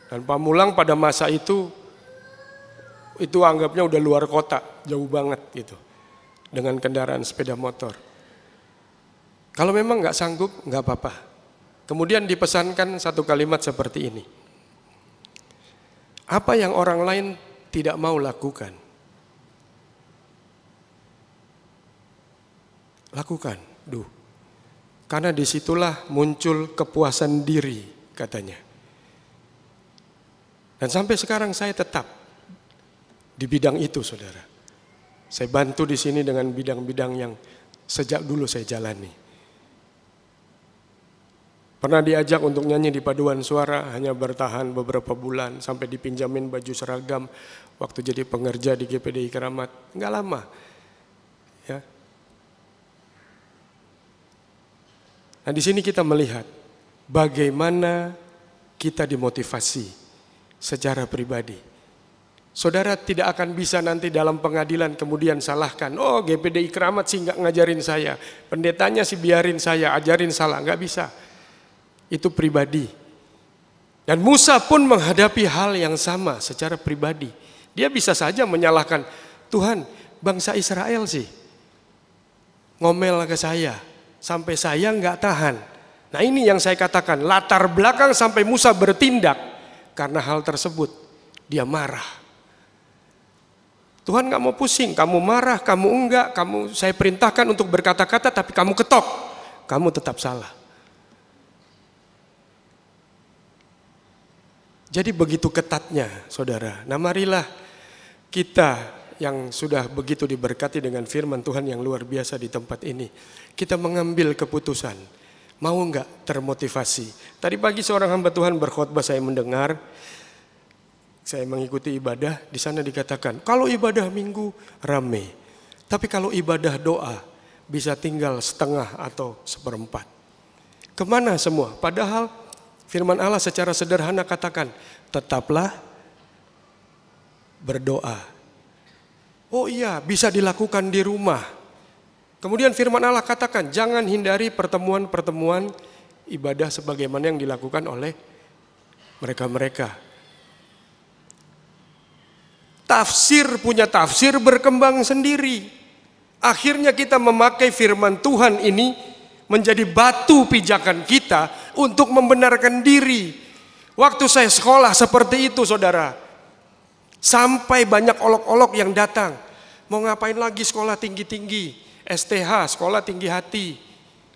Dan Pamulang pada masa itu anggapnya udah luar kota, jauh banget gitu, dengan kendaraan sepeda motor. Kalau memang nggak sanggup, nggak apa-apa. Kemudian dipesankan satu kalimat seperti ini. Apa yang orang lain tidak mau lakukan, lakukan. Karena disitulah muncul kepuasan diri katanya. Dan sampai sekarang saya tetap di bidang itu saudara. Saya bantu di sini dengan bidang-bidang yang sejak dulu saya jalani. Pernah diajak untuk nyanyi di paduan suara, hanya bertahan beberapa bulan sampai dipinjamin baju seragam waktu jadi pengerja di GPDI Keramat. Enggak lama. Ya. Nah, di sini kita melihat bagaimana kita dimotivasi secara pribadi. Saudara tidak akan bisa nanti dalam pengadilan kemudian salahkan. Oh, GPDI Keramat sih enggak ngajarin saya. Pendetanya sih biarin saya ajarin salah. Enggak bisa. Itu pribadi. Dan Musa pun menghadapi hal yang sama secara pribadi. Dia bisa saja menyalahkan, Tuhan, bangsa Israel sih ngomel ke saya, sampai saya nggak tahan. Nah ini yang saya katakan, latar belakang sampai Musa bertindak, karena hal tersebut, dia marah. Tuhan nggak mau pusing, kamu marah, kamu enggak, saya perintahkan untuk berkata-kata, tapi kamu ketok, kamu tetap salah. Jadi begitu ketatnya saudara. Nah marilah kita yang sudah begitu diberkati dengan firman Tuhan yang luar biasa di tempat ini, kita mengambil keputusan, mau enggak termotivasi. Tadi pagi seorang hamba Tuhan berkhotbah, saya mendengar, saya mengikuti ibadah, di sana dikatakan, kalau ibadah minggu rame, tapi kalau ibadah doa bisa tinggal setengah atau seperempat. Kemana semua? Padahal firman Allah secara sederhana katakan, tetaplah berdoa. Oh iya, bisa dilakukan di rumah. Kemudian firman Allah katakan, jangan hindari pertemuan-pertemuan ibadah sebagaimana yang dilakukan oleh mereka-mereka. Tafsir punya tafsir berkembang sendiri. Akhirnya kita memakai firman Tuhan ini menjadi batu pijakan kita untuk membenarkan diri. Waktu saya sekolah seperti itu, saudara. Sampai banyak olok-olok yang datang. Mau ngapain lagi sekolah tinggi-tinggi? STH, sekolah tinggi hati.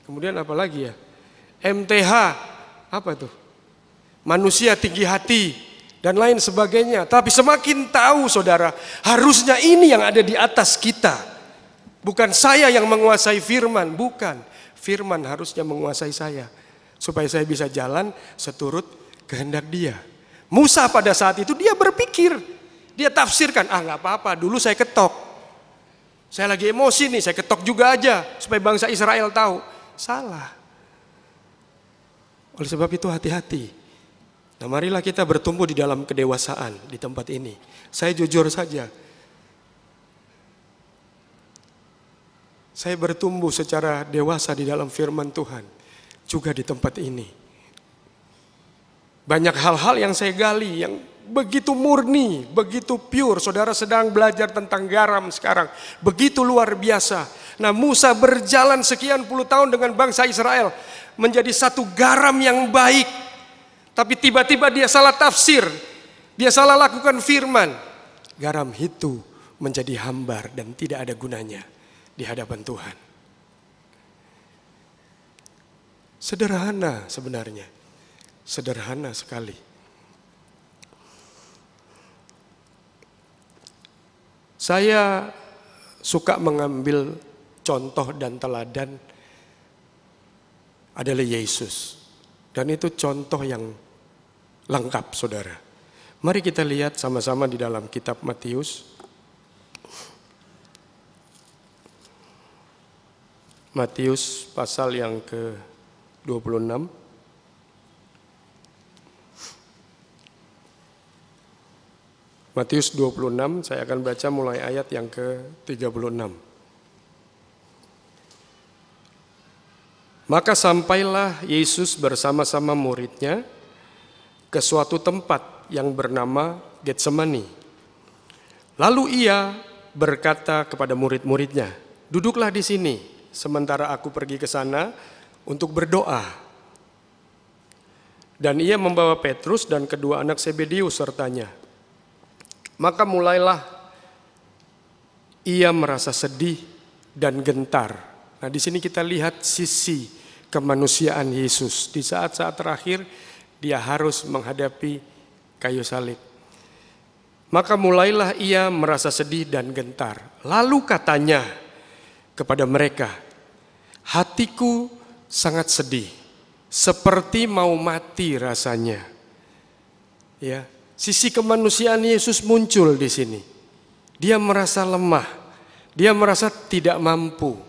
Kemudian apa lagi ya? MTH, apa tuh? Manusia tinggi hati. Dan lain sebagainya. Tapi semakin tahu saudara, harusnya ini yang ada di atas kita. Bukan saya yang menguasai firman, bukan. Firman harusnya menguasai saya. Supaya saya bisa jalan seturut kehendak dia. Musa pada saat itu dia berpikir. Dia tafsirkan, nggak apa-apa, dulu saya ketok. Saya lagi emosi nih, saya ketok juga aja. Supaya bangsa Israel tahu. Salah. Oleh sebab itu hati-hati. Nah marilah kita bertumbuh di dalam kedewasaan di tempat ini. Saya jujur saja. Saya bertumbuh secara dewasa di dalam firman Tuhan. Juga di tempat ini. Banyak hal-hal yang saya gali, yang begitu murni, begitu pure. Saudara sedang belajar tentang garam sekarang. Begitu luar biasa. Nah Musa berjalan sekian puluh tahun dengan bangsa Israel. Menjadi satu garam yang baik. Tapi tiba-tiba dia salah tafsir. Dia salah lakukan firman. Garam itu menjadi hambar dan tidak ada gunanya di hadapan Tuhan. Sederhana sebenarnya. Sederhana sekali. Saya suka mengambil contoh dan teladan adalah Yesus. Dan itu contoh yang lengkap saudara. Mari kita lihat sama-sama di dalam kitab Matius. Matius pasal yang ke-26. Matius 26, saya akan baca mulai ayat yang ke-36. Maka sampailah Yesus bersama-sama muridnya ke suatu tempat yang bernama Getsemani. Lalu ia berkata kepada murid-muridnya, duduklah di sini sementara aku pergi ke sana untuk berdoa. Dan ia membawa Petrus dan kedua anak Zebedeus sertanya. Maka mulailah ia merasa sedih dan gentar. Nah di sini kita lihat sisi kemanusiaan Yesus. Di saat-saat terakhir dia harus menghadapi kayu salib. Maka mulailah ia merasa sedih dan gentar. Lalu katanya kepada mereka, hatiku sangat sedih, seperti mau mati rasanya. Ya. Sisi kemanusiaan Yesus muncul di sini. Dia merasa lemah, dia merasa tidak mampu,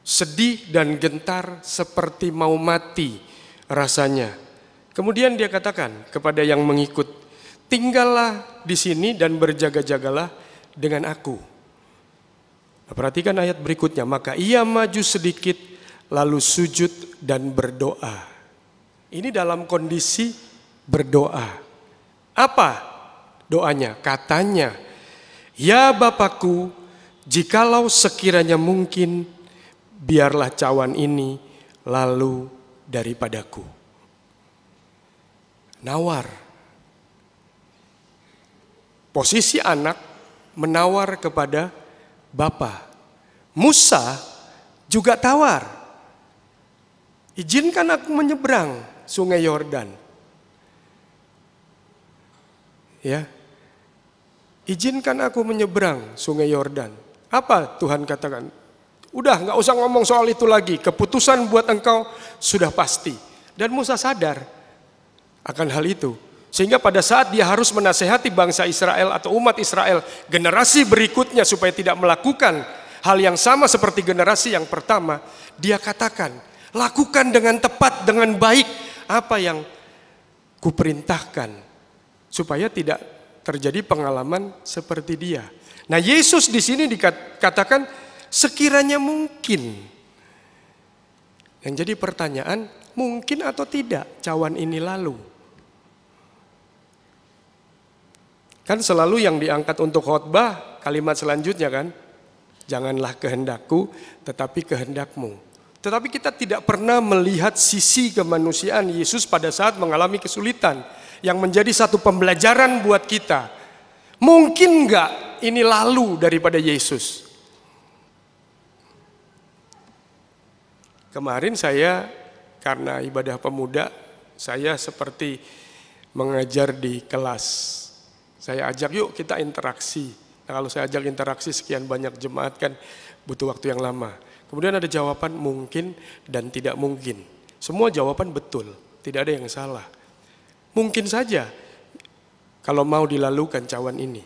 sedih dan gentar seperti mau mati rasanya. Kemudian dia katakan kepada yang mengikut, tinggallah di sini dan berjaga-jagalah dengan aku. Nah, perhatikan ayat berikutnya, maka ia maju sedikit lalu sujud dan berdoa. Ini dalam kondisi berdoa. Apa doanya? Katanya, ya Bapakku, jikalau sekiranya mungkin, biarlah cawan ini lalu daripadaku. Nawar. Posisi anak menawar kepada Bapa. Musa juga tawar. Izinkan aku menyeberang sungai Yordan. Ya, izinkan aku menyeberang sungai Yordan. Apa Tuhan katakan? Udah gak usah ngomong soal itu lagi, keputusan buat engkau sudah pasti. Dan Musa sadar akan hal itu. Sehingga pada saat dia harus menasehati bangsa Israel atau umat Israel, generasi berikutnya supaya tidak melakukan hal yang sama seperti generasi yang pertama, dia katakan, lakukan dengan tepat, dengan baik apa yang kuperintahkan, supaya tidak terjadi pengalaman seperti dia. Nah, Yesus di sini dikatakan sekiranya mungkin. Yang jadi pertanyaan, mungkin atau tidak cawan ini lalu? Kan selalu yang diangkat untuk khotbah kalimat selanjutnya kan, janganlah kehendakku tetapi kehendakmu. Tetapi kita tidak pernah melihat sisi kemanusiaan Yesus pada saat mengalami kesulitan, yang menjadi satu pembelajaran buat kita. Mungkin enggak ini lalu daripada Yesus? Kemarin saya karena ibadah pemuda, saya seperti mengajar di kelas. Saya ajak yuk kita interaksi. Nah, kalau saya ajak interaksi sekian banyak jemaat kan butuh waktu yang lama. Kemudian ada jawaban mungkin dan tidak mungkin. Semua jawaban betul, tidak ada yang salah. Mungkin saja kalau mau dilalukan cawan ini.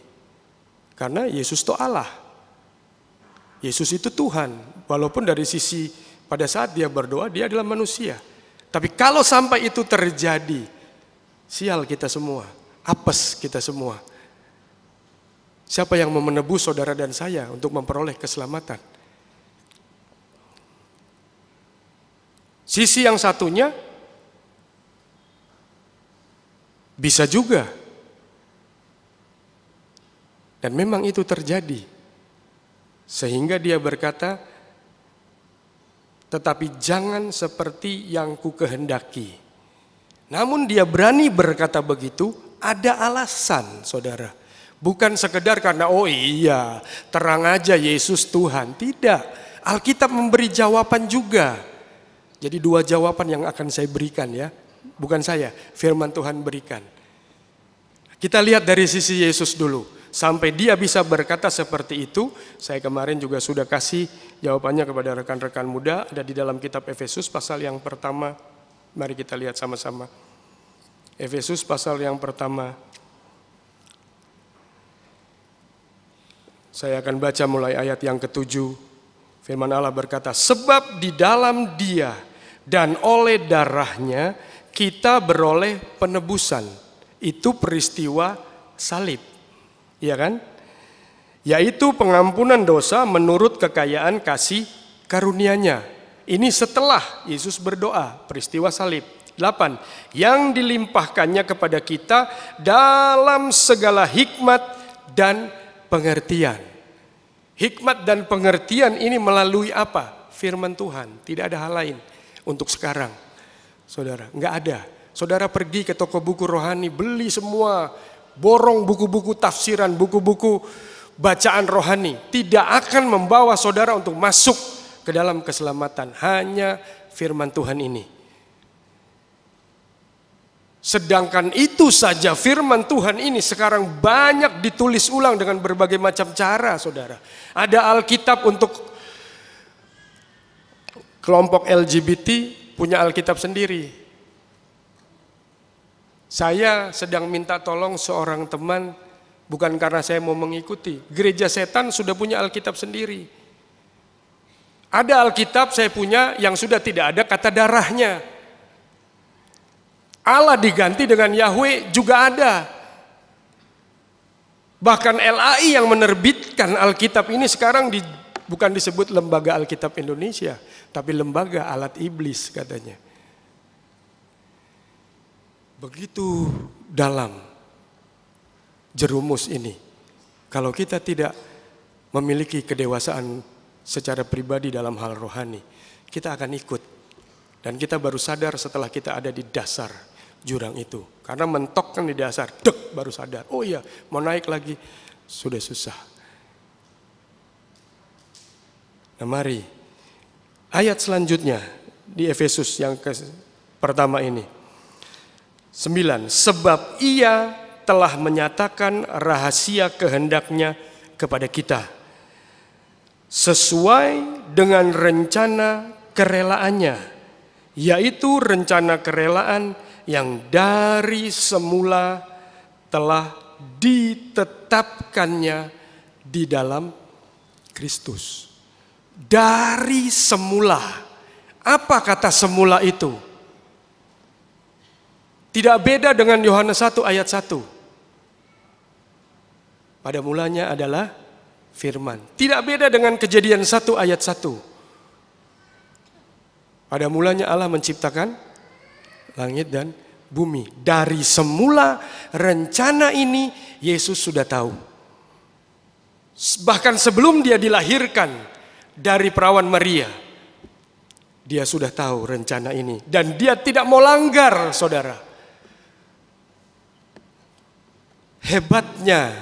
Karena Yesus itu Allah. Yesus itu Tuhan. Walaupun dari sisi pada saat dia berdoa, dia adalah manusia. Tapi kalau sampai itu terjadi, sial kita semua, apes kita semua. Siapa yang mau menebus saudara dan saya untuk memperoleh keselamatan? Sisi yang satunya, bisa juga. Dan memang itu terjadi. Sehingga dia berkata, tetapi jangan seperti yang ku kehendaki. Namun dia berani berkata begitu, ada alasan saudara. Bukan sekedar karena oh iya terang aja Yesus Tuhan. Tidak, Alkitab memberi jawaban juga. Jadi dua jawaban yang akan saya berikan ya. Bukan saya, firman Tuhan berikan. Kita lihat dari sisi Yesus dulu. Sampai dia bisa berkata seperti itu, saya kemarin juga sudah kasih jawabannya kepada rekan-rekan muda, ada di dalam kitab Efesus pasal yang pertama. Mari kita lihat sama-sama. Efesus pasal yang pertama. Saya akan baca mulai ayat yang ke-7. Firman Allah berkata, sebab di dalam dia dan oleh darahnya kita beroleh penebusan. Itu peristiwa salib. Iya kan? Yaitu pengampunan dosa menurut kekayaan kasih karunia-Nya. Ini setelah Yesus berdoa, peristiwa salib. 8. Yang dilimpahkannya kepada kita dalam segala hikmat dan pengertian. Hikmat dan pengertian ini melalui apa? Firman Tuhan. Tidak ada hal lain untuk sekarang. Saudara, enggak ada. Saudara pergi ke toko buku rohani, beli semua, borong buku-buku tafsiran, buku-buku bacaan rohani. Tidak akan membawa saudara untuk masuk ke dalam keselamatan. Hanya firman Tuhan ini. Sedangkan itu saja firman Tuhan ini sekarang banyak ditulis ulang dengan berbagai macam cara saudara. Ada Alkitab untuk kelompok LGBT punya Alkitab sendiri. Saya sedang minta tolong seorang teman, bukan karena saya mau mengikuti. Gereja setan sudah punya Alkitab sendiri. Ada Alkitab saya punya yang sudah tidak ada kata darahnya. Allah diganti dengan Yahweh juga ada. Bahkan LAI yang menerbitkan Alkitab ini sekarang bukan disebut Lembaga Alkitab Indonesia, tapi Lembaga Alat Iblis katanya. Begitu dalam jerumus ini. Kalau kita tidak memiliki kedewasaan secara pribadi dalam hal rohani, kita akan ikut. Dan kita baru sadar setelah kita ada di dasar jurang itu. Karena mentok kan di dasar, dek baru sadar. Oh iya, mau naik lagi sudah susah. Nah mari, ayat selanjutnya di Efesus yang pertama ini. 9. Sebab ia telah menyatakan rahasia kehendaknya kepada kita, sesuai dengan rencana kerelaannya, yaitu rencana kerelaan yang dari semula telah ditetapkannya di dalam Kristus. Dari semula. Apa kata semula itu? Tidak beda dengan Yohanes 1 ayat 1. Pada mulanya adalah firman. Tidak beda dengan Kejadian 1 ayat 1. Pada mulanya Allah menciptakan langit dan bumi. Dari semula rencana ini Yesus sudah tahu. Bahkan sebelum dia dilahirkan dari perawan Maria, dia sudah tahu rencana ini. Dan dia tidak mau langgar, saudara. Hebatnya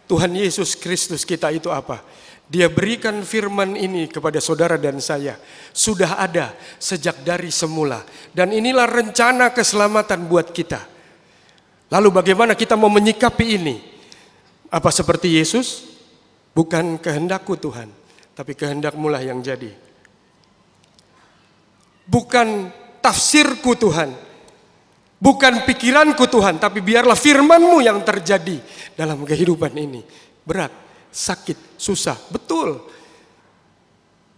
Tuhan Yesus Kristus kita itu apa? Dia berikan firman ini kepada saudara dan saya. Sudah ada sejak dari semula. Dan inilah rencana keselamatan buat kita. Lalu bagaimana kita mau menyikapi ini? Apa seperti Yesus? Bukan kehendakku Tuhan, tapi kehendak-Mu yang jadi. Bukan tafsirku Tuhan, bukan pikiranku Tuhan, tapi biarlah firman-Mu yang terjadi dalam kehidupan ini. Berat, sakit, susah, betul.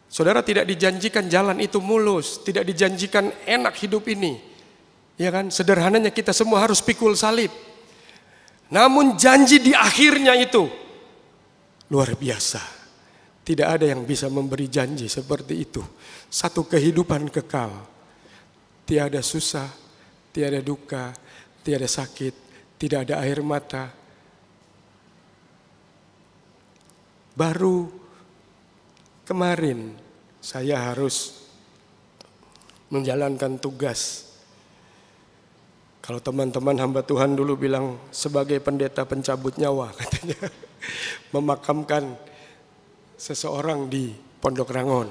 Saudara, tidak dijanjikan jalan itu mulus, tidak dijanjikan enak hidup ini. Ya kan, sederhananya kita semua harus pikul salib. Namun janji di akhirnya itu luar biasa. Tidak ada yang bisa memberi janji seperti itu. Satu kehidupan kekal. Tiada susah, tiada duka, tiada sakit, tidak ada air mata. Baru kemarin saya harus menjalankan tugas. Kalau teman-teman hamba Tuhan dulu bilang sebagai pendeta pencabut nyawa katanya. Memakamkan seseorang di Pondok Rangon.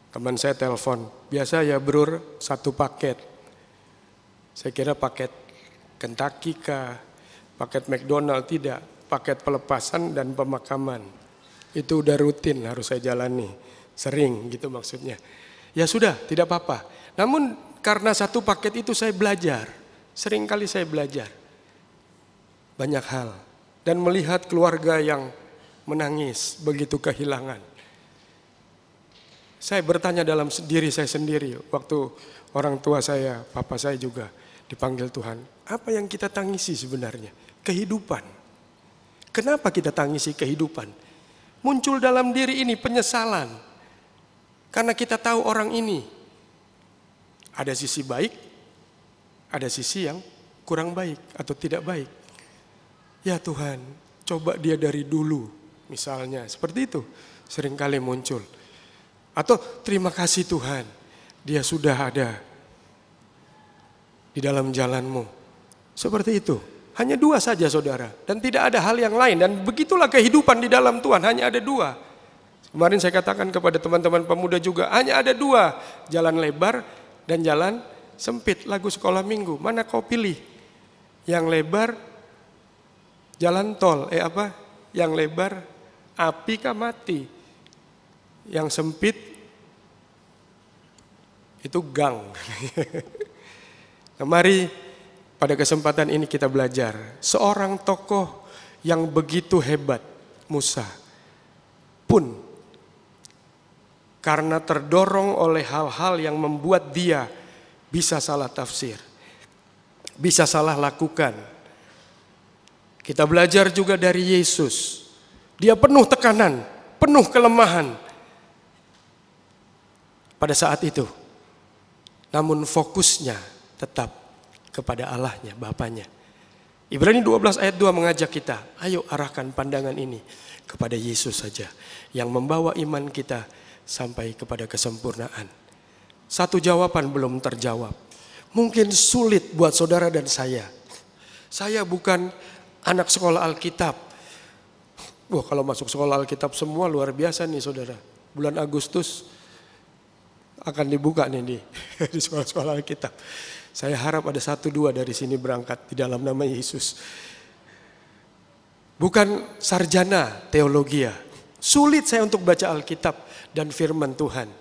Teman saya telepon, biasa ya brur, satu paket. Saya kira paket Kentucky kah, paket McDonald, tidak. Paket pelepasan dan pemakaman. Itu udah rutin harus saya jalani. Sering gitu maksudnya. Ya sudah, tidak apa-apa. Namun karena satu paket itu saya belajar. Sering kali saya belajar. Banyak hal. Dan melihat keluarga yang menangis begitu kehilangan. Saya bertanya dalam diri saya sendiri. Waktu orang tua saya, papa saya juga dipanggil Tuhan. Apa yang kita tangisi sebenarnya? Kehidupan. Kenapa kita tangisi kehidupan? Muncul dalam diri ini penyesalan. Karena kita tahu orang ini. Ada sisi baik, ada sisi yang kurang baik atau tidak baik. Ya Tuhan, coba dia dari dulu. Misalnya seperti itu seringkali muncul. Atau terima kasih Tuhan, dia sudah ada di dalam jalan-Mu. Seperti itu. Hanya dua saja saudara. Dan tidak ada hal yang lain. Dan begitulah kehidupan di dalam Tuhan. Hanya ada dua. Kemarin saya katakan kepada teman-teman pemuda juga. Hanya ada dua. Jalan lebar dan jalan sempit. Lagu sekolah minggu. Mana kau pilih? Yang lebar jalan tol. Yang lebar api kah mati? Yang sempit itu gang. Nah, mari pada kesempatan ini kita belajar. Seorang tokoh yang begitu hebat, Musa, pun karena terdorong oleh hal-hal yang membuat dia bisa salah tafsir, bisa salah lakukan. Kita belajar juga dari Yesus. Dia penuh tekanan, penuh kelemahan pada saat itu. Namun fokusnya tetap kepada Allahnya, Bapanya. Ibrani 12 ayat 2 mengajak kita, ayo arahkan pandangan ini kepada Yesus saja. Yang membawa iman kita sampai kepada kesempurnaan. Satu jawaban belum terjawab. Mungkin sulit buat saudara dan saya. Saya bukan anak sekolah Alkitab. Wah, kalau masuk sekolah Alkitab semua luar biasa nih saudara. Bulan Agustus akan dibuka nih di sekolah-sekolah Alkitab. Saya harap ada 1-2 dari sini berangkat di dalam nama Yesus. bukan sarjana teologi. Sulit saya untuk baca Alkitab dan firman Tuhan.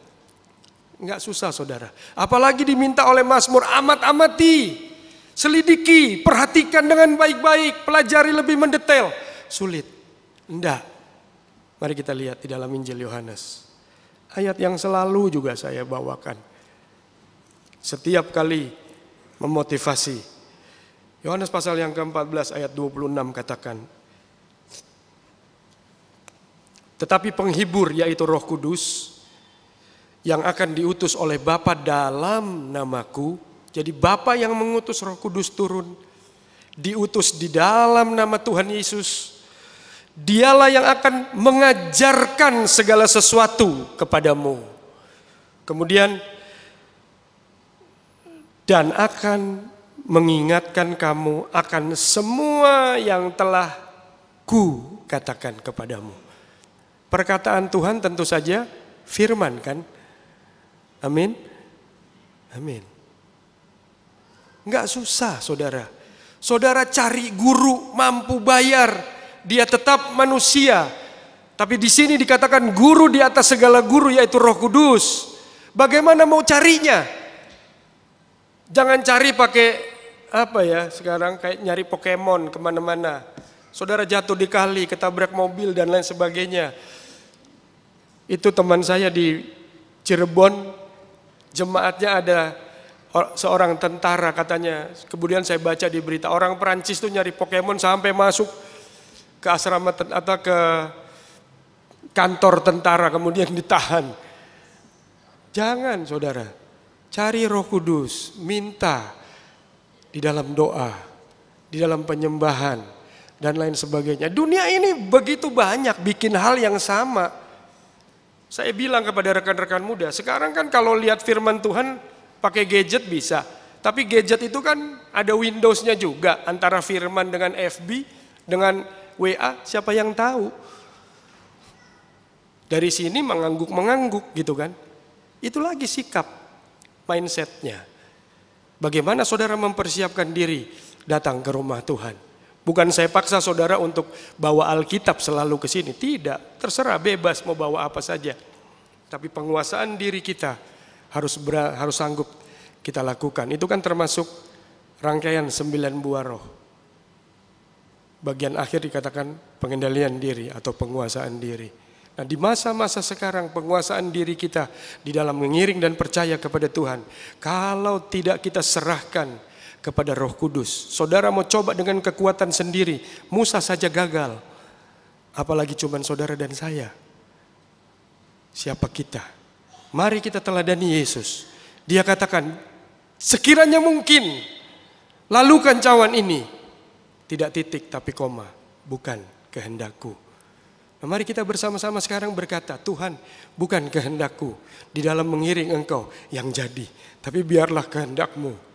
Enggak susah saudara. Apalagi diminta oleh Mazmur, amat-amati, selidiki, perhatikan dengan baik-baik, pelajari lebih mendetail. Sulit. Enggak. Mari kita lihat di dalam Injil Yohanes. Ayat yang selalu juga saya bawakan. Setiap kali memotivasi. Yohanes pasal yang ke-14 ayat 26 katakan. Tetapi penghibur yaitu Roh Kudus yang akan diutus oleh Bapa dalam namaku. Jadi Bapa yang mengutus Roh Kudus turun. Diutus di dalam nama Tuhan Yesus. Dialah yang akan mengajarkan segala sesuatu kepadamu. Kemudian dan akan mengingatkan kamu akan semua yang telah ku katakan kepadamu. Perkataan Tuhan tentu saja firman kan? Amin. Amin. Enggak susah saudara. Saudara cari guru mampu bayar. Dia tetap manusia. Tapi di sini dikatakan guru di atas segala guru yaitu Roh Kudus. Bagaimana mau carinya? Jangan cari pakai sekarang kayak nyari Pokemon kemana-mana. Saudara jatuh di kali, ketabrak mobil dan lain sebagainya. Itu teman saya di Cirebon, jemaatnya ada seorang tentara katanya. Kemudian saya baca di berita orang Perancis tuh nyari Pokemon sampai masuk ke asrama atau ke kantor tentara kemudian ditahan. Jangan saudara, cari Roh Kudus, minta di dalam doa, di dalam penyembahan dan lain sebagainya. Dunia ini begitu banyak bikin hal yang sama. Saya bilang kepada rekan-rekan muda, sekarang kan kalau lihat firman Tuhan pakai gadget bisa. Tapi gadget itu kan ada Windows-nya juga. Antara firman dengan FB, dengan WA, siapa yang tahu. Dari sini mengangguk-mengangguk gitu kan. Itu lagi sikap, mindset-nya. Bagaimana saudara mempersiapkan diri datang ke rumah Tuhan. Bukan saya paksa saudara untuk bawa Alkitab selalu ke sini. Tidak, terserah bebas mau bawa apa saja. Tapi penguasaan diri kita harus sanggup kita lakukan. Itu kan termasuk rangkaian 9 buah roh. Bagian akhir dikatakan pengendalian diri atau penguasaan diri. Nah di masa-masa sekarang penguasaan diri kita di dalam mengiring dan percaya kepada Tuhan. Kalau tidak kita serahkan kepada Roh Kudus. Saudara mau coba dengan kekuatan sendiri, Musa saja gagal. Apalagi cuman saudara dan saya. Siapa kita? Mari kita teladani Yesus. Dia katakan, sekiranya mungkin, lalukan cawan ini. Tidak titik tapi koma, bukan kehendakku. Nah, mari kita bersama-sama sekarang berkata, Tuhan bukan kehendakku di dalam mengiring Engkau yang jadi. Tapi biarlah kehendakmu.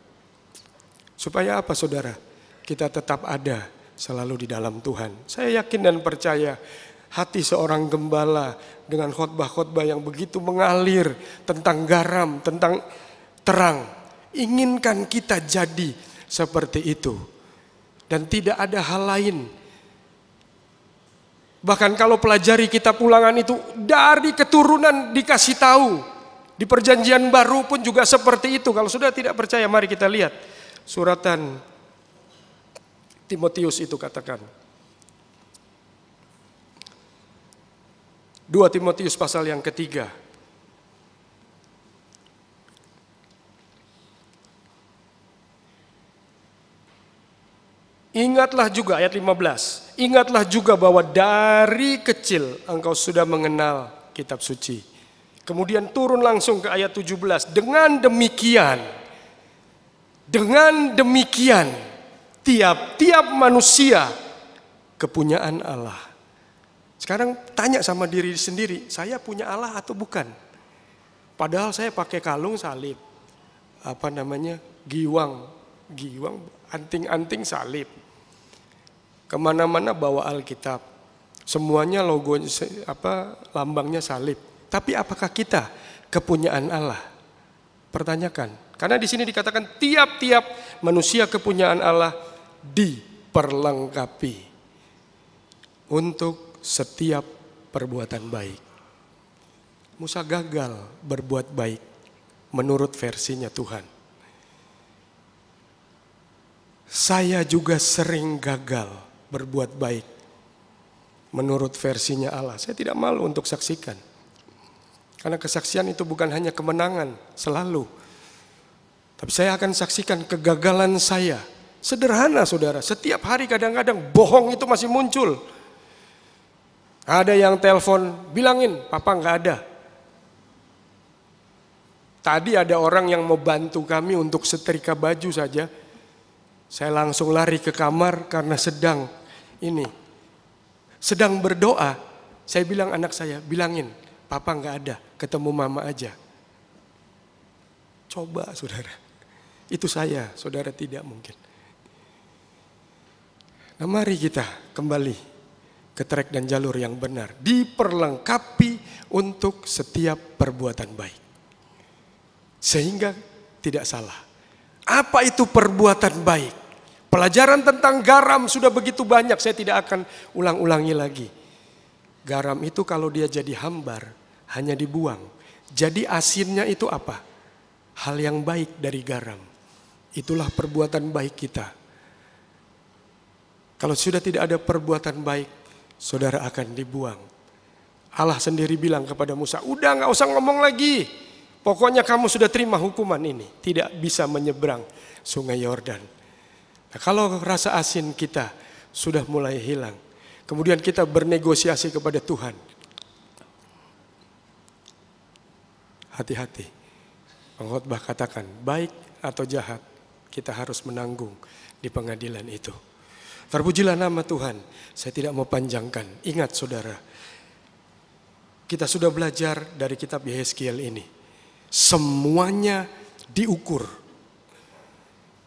Supaya apa saudara? Kita tetap ada selalu di dalam Tuhan. Saya yakin dan percaya hati seorang gembala dengan khotbah-khotbah yang begitu mengalir tentang garam, tentang terang. Inginkan kita jadi seperti itu. Dan tidak ada hal lain. Bahkan kalau pelajari kitab Ulangan itu dari keturunan dikasih tahu. Di perjanjian baru pun juga seperti itu. Kalau sudah tidak percaya mari kita lihat. Suratan Timotius itu katakan. 2 Timotius pasal yang ketiga. Ingatlah juga ayat 15. Ingatlah juga bahwa dari kecil engkau sudah mengenal kitab suci. Kemudian turun langsung ke ayat 17. Dengan demikian tiap-tiap manusia kepunyaan Allah. Sekarang tanya sama diri sendiri, saya punya Allah atau bukan? Padahal saya pakai kalung salib. Giwang, anting-anting salib. Kemana-mana bawa Alkitab. Semuanya logonya lambangnya salib. Tapi apakah kita kepunyaan Allah? Pertanyakan. Karena di sini dikatakan tiap-tiap manusia kepunyaan Allah diperlengkapi. untuk setiap perbuatan baik. Musa gagal berbuat baik menurut versinya Tuhan. Saya juga sering gagal berbuat baik menurut versinya Allah. Saya tidak malu untuk saksikan. Karena kesaksian itu bukan hanya kemenangan selalu. Tapi saya akan saksikan kegagalan saya. Sederhana saudara, setiap hari kadang-kadang bohong itu masih muncul. Ada yang telepon, bilangin papa gak ada. Tadi ada orang yang mau bantu kami untuk setrika baju saja. Saya langsung lari ke kamar karena sedang berdoa. Saya bilang anak saya, bilangin papa gak ada, ketemu mama aja. Coba saudara, itu saya, saudara tidak mungkin. Nah mari kita kembali ke trek dan jalur yang benar. Diperlengkapi untuk setiap perbuatan baik. Sehingga tidak salah. Apa itu perbuatan baik? Pelajaran tentang garam sudah begitu banyak, saya tidak akan ulang-ulangi lagi. Garam itu kalau dia jadi hambar, hanya dibuang. Jadi asinnya itu apa? Hal yang baik dari garam. Itulah perbuatan baik kita. Kalau sudah tidak ada perbuatan baik, saudara akan dibuang. Allah sendiri bilang kepada Musa, udah gak usah ngomong lagi. Pokoknya kamu sudah terima hukuman ini. Tidak bisa menyeberang sungai Yordan. Nah, kalau rasa asin kita sudah mulai hilang. Kemudian kita bernegosiasi kepada Tuhan. Hati-hati. Pengkhotbah katakan, baik atau jahat, kita harus menanggung di pengadilan itu. Terpujilah nama Tuhan. Saya tidak mau panjangkan. Ingat saudara, kita sudah belajar dari kitab Yehezkiel ini. Semuanya diukur.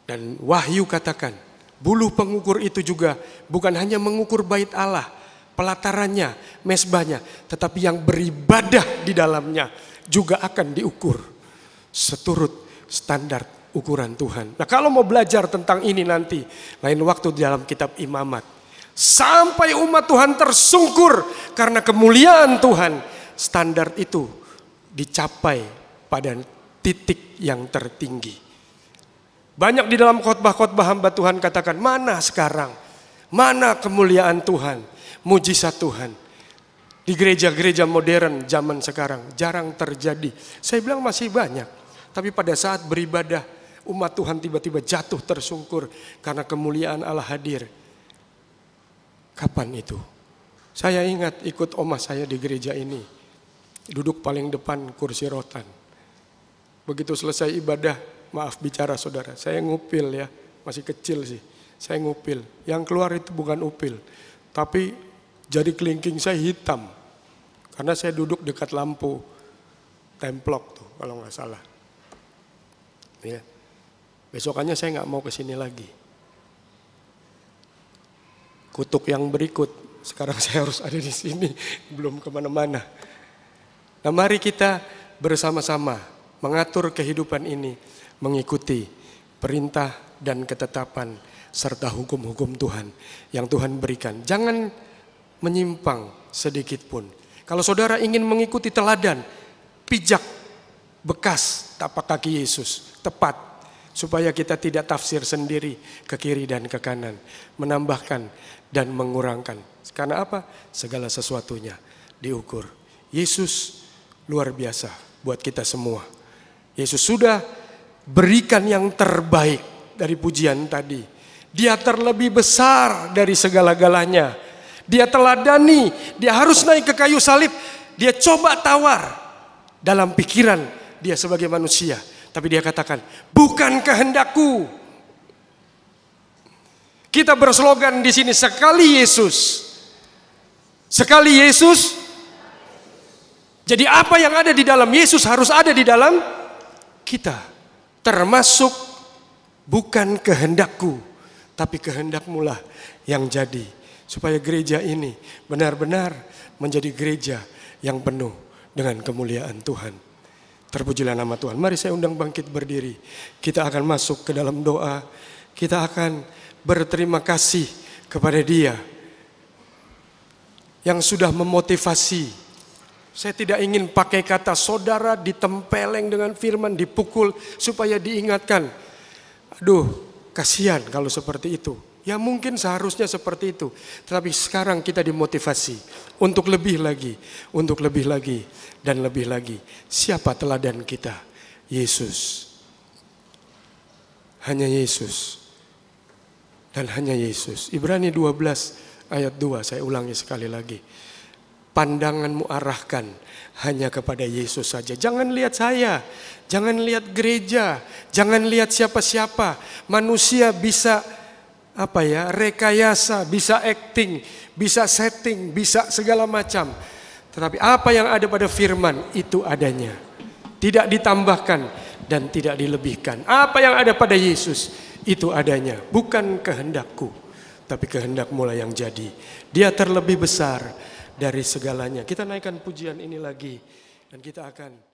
Dan Wahyu katakan, buluh pengukur itu juga bukan hanya mengukur bait Allah, pelatarannya, mesbahnya, tetapi yang beribadah di dalamnya juga akan diukur seturut standar ukuran Tuhan. Nah kalau mau belajar tentang ini nanti, lain waktu di dalam kitab Imamat. Sampai umat Tuhan tersungkur karena kemuliaan Tuhan, standar itu dicapai pada titik yang tertinggi. Banyak di dalam khotbah-khotbah hamba Tuhan katakan, mana sekarang? Mana kemuliaan Tuhan? Mujizat Tuhan. Di gereja-gereja modern zaman sekarang jarang terjadi. Saya bilang masih banyak. Tapi pada saat beribadah, umat Tuhan tiba-tiba jatuh tersungkur karena kemuliaan Allah hadir. Kapan itu? Saya ingat ikut omah saya di gereja ini. Duduk paling depan kursi rotan. Begitu selesai ibadah, maaf bicara saudara, saya ngupil ya, masih kecil sih. Saya ngupil, yang keluar itu bukan upil, tapi jari kelingking saya hitam. Karena saya duduk dekat lampu templok tuh kalau nggak salah. Ya. Besokannya saya nggak mau kesini lagi. Kutuk yang berikut, sekarang saya harus ada di sini, belum kemana-mana. Nah mari kita bersama-sama mengatur kehidupan ini, mengikuti perintah dan ketetapan serta hukum-hukum Tuhan yang Tuhan berikan. Jangan menyimpang sedikit pun. Kalau saudara ingin mengikuti teladan, pijak bekas tapak kaki Yesus, tepat. Supaya kita tidak tafsir sendiri ke kiri dan ke kanan. Menambahkan dan mengurangkan. Karena apa? Segala sesuatunya diukur. Yesus luar biasa buat kita semua. Yesus sudah berikan yang terbaik dari pujian tadi. Dia terlebih besar dari segala-galanya. Dia teladani, dia harus naik ke kayu salib. Dia coba tawar dalam pikiran dia sebagai manusia. Tapi dia katakan, bukan kehendakku. Kita berslogan di sini, sekali Yesus. Sekali Yesus. Jadi apa yang ada di dalam Yesus harus ada di dalam kita. Termasuk bukan kehendakku, tapi kehendakmulah yang jadi. Supaya gereja ini benar-benar menjadi gereja yang penuh dengan kemuliaan Tuhan. Terpujilah nama Tuhan. Mari saya undang bangkit berdiri. Kita akan masuk ke dalam doa. Kita akan berterima kasih kepada Dia yang sudah memotivasi. Saya tidak ingin pakai kata saudara ditempeleng dengan firman, dipukul supaya diingatkan. Aduh, kasihan kalau seperti itu. Ya mungkin seharusnya seperti itu. Tetapi sekarang kita dimotivasi untuk lebih lagi, untuk lebih lagi, dan lebih lagi. Siapa teladan kita? Yesus. Hanya Yesus. Dan hanya Yesus. Ibrani 12 ayat 2, saya ulangi sekali lagi. Pandanganmu arahkan hanya kepada Yesus saja. Jangan lihat saya, jangan lihat gereja, jangan lihat siapa-siapa. Manusia bisa rekayasa, bisa acting, bisa setting, bisa segala macam. Tetapi apa yang ada pada firman itu adanya. Tidak ditambahkan dan tidak dilebihkan. Apa yang ada pada Yesus itu adanya. Bukan kehendakku, tapi kehendak-Mu lah yang jadi. Dia terlebih besar dari segalanya. Kita naikkan pujian ini lagi dan kita akan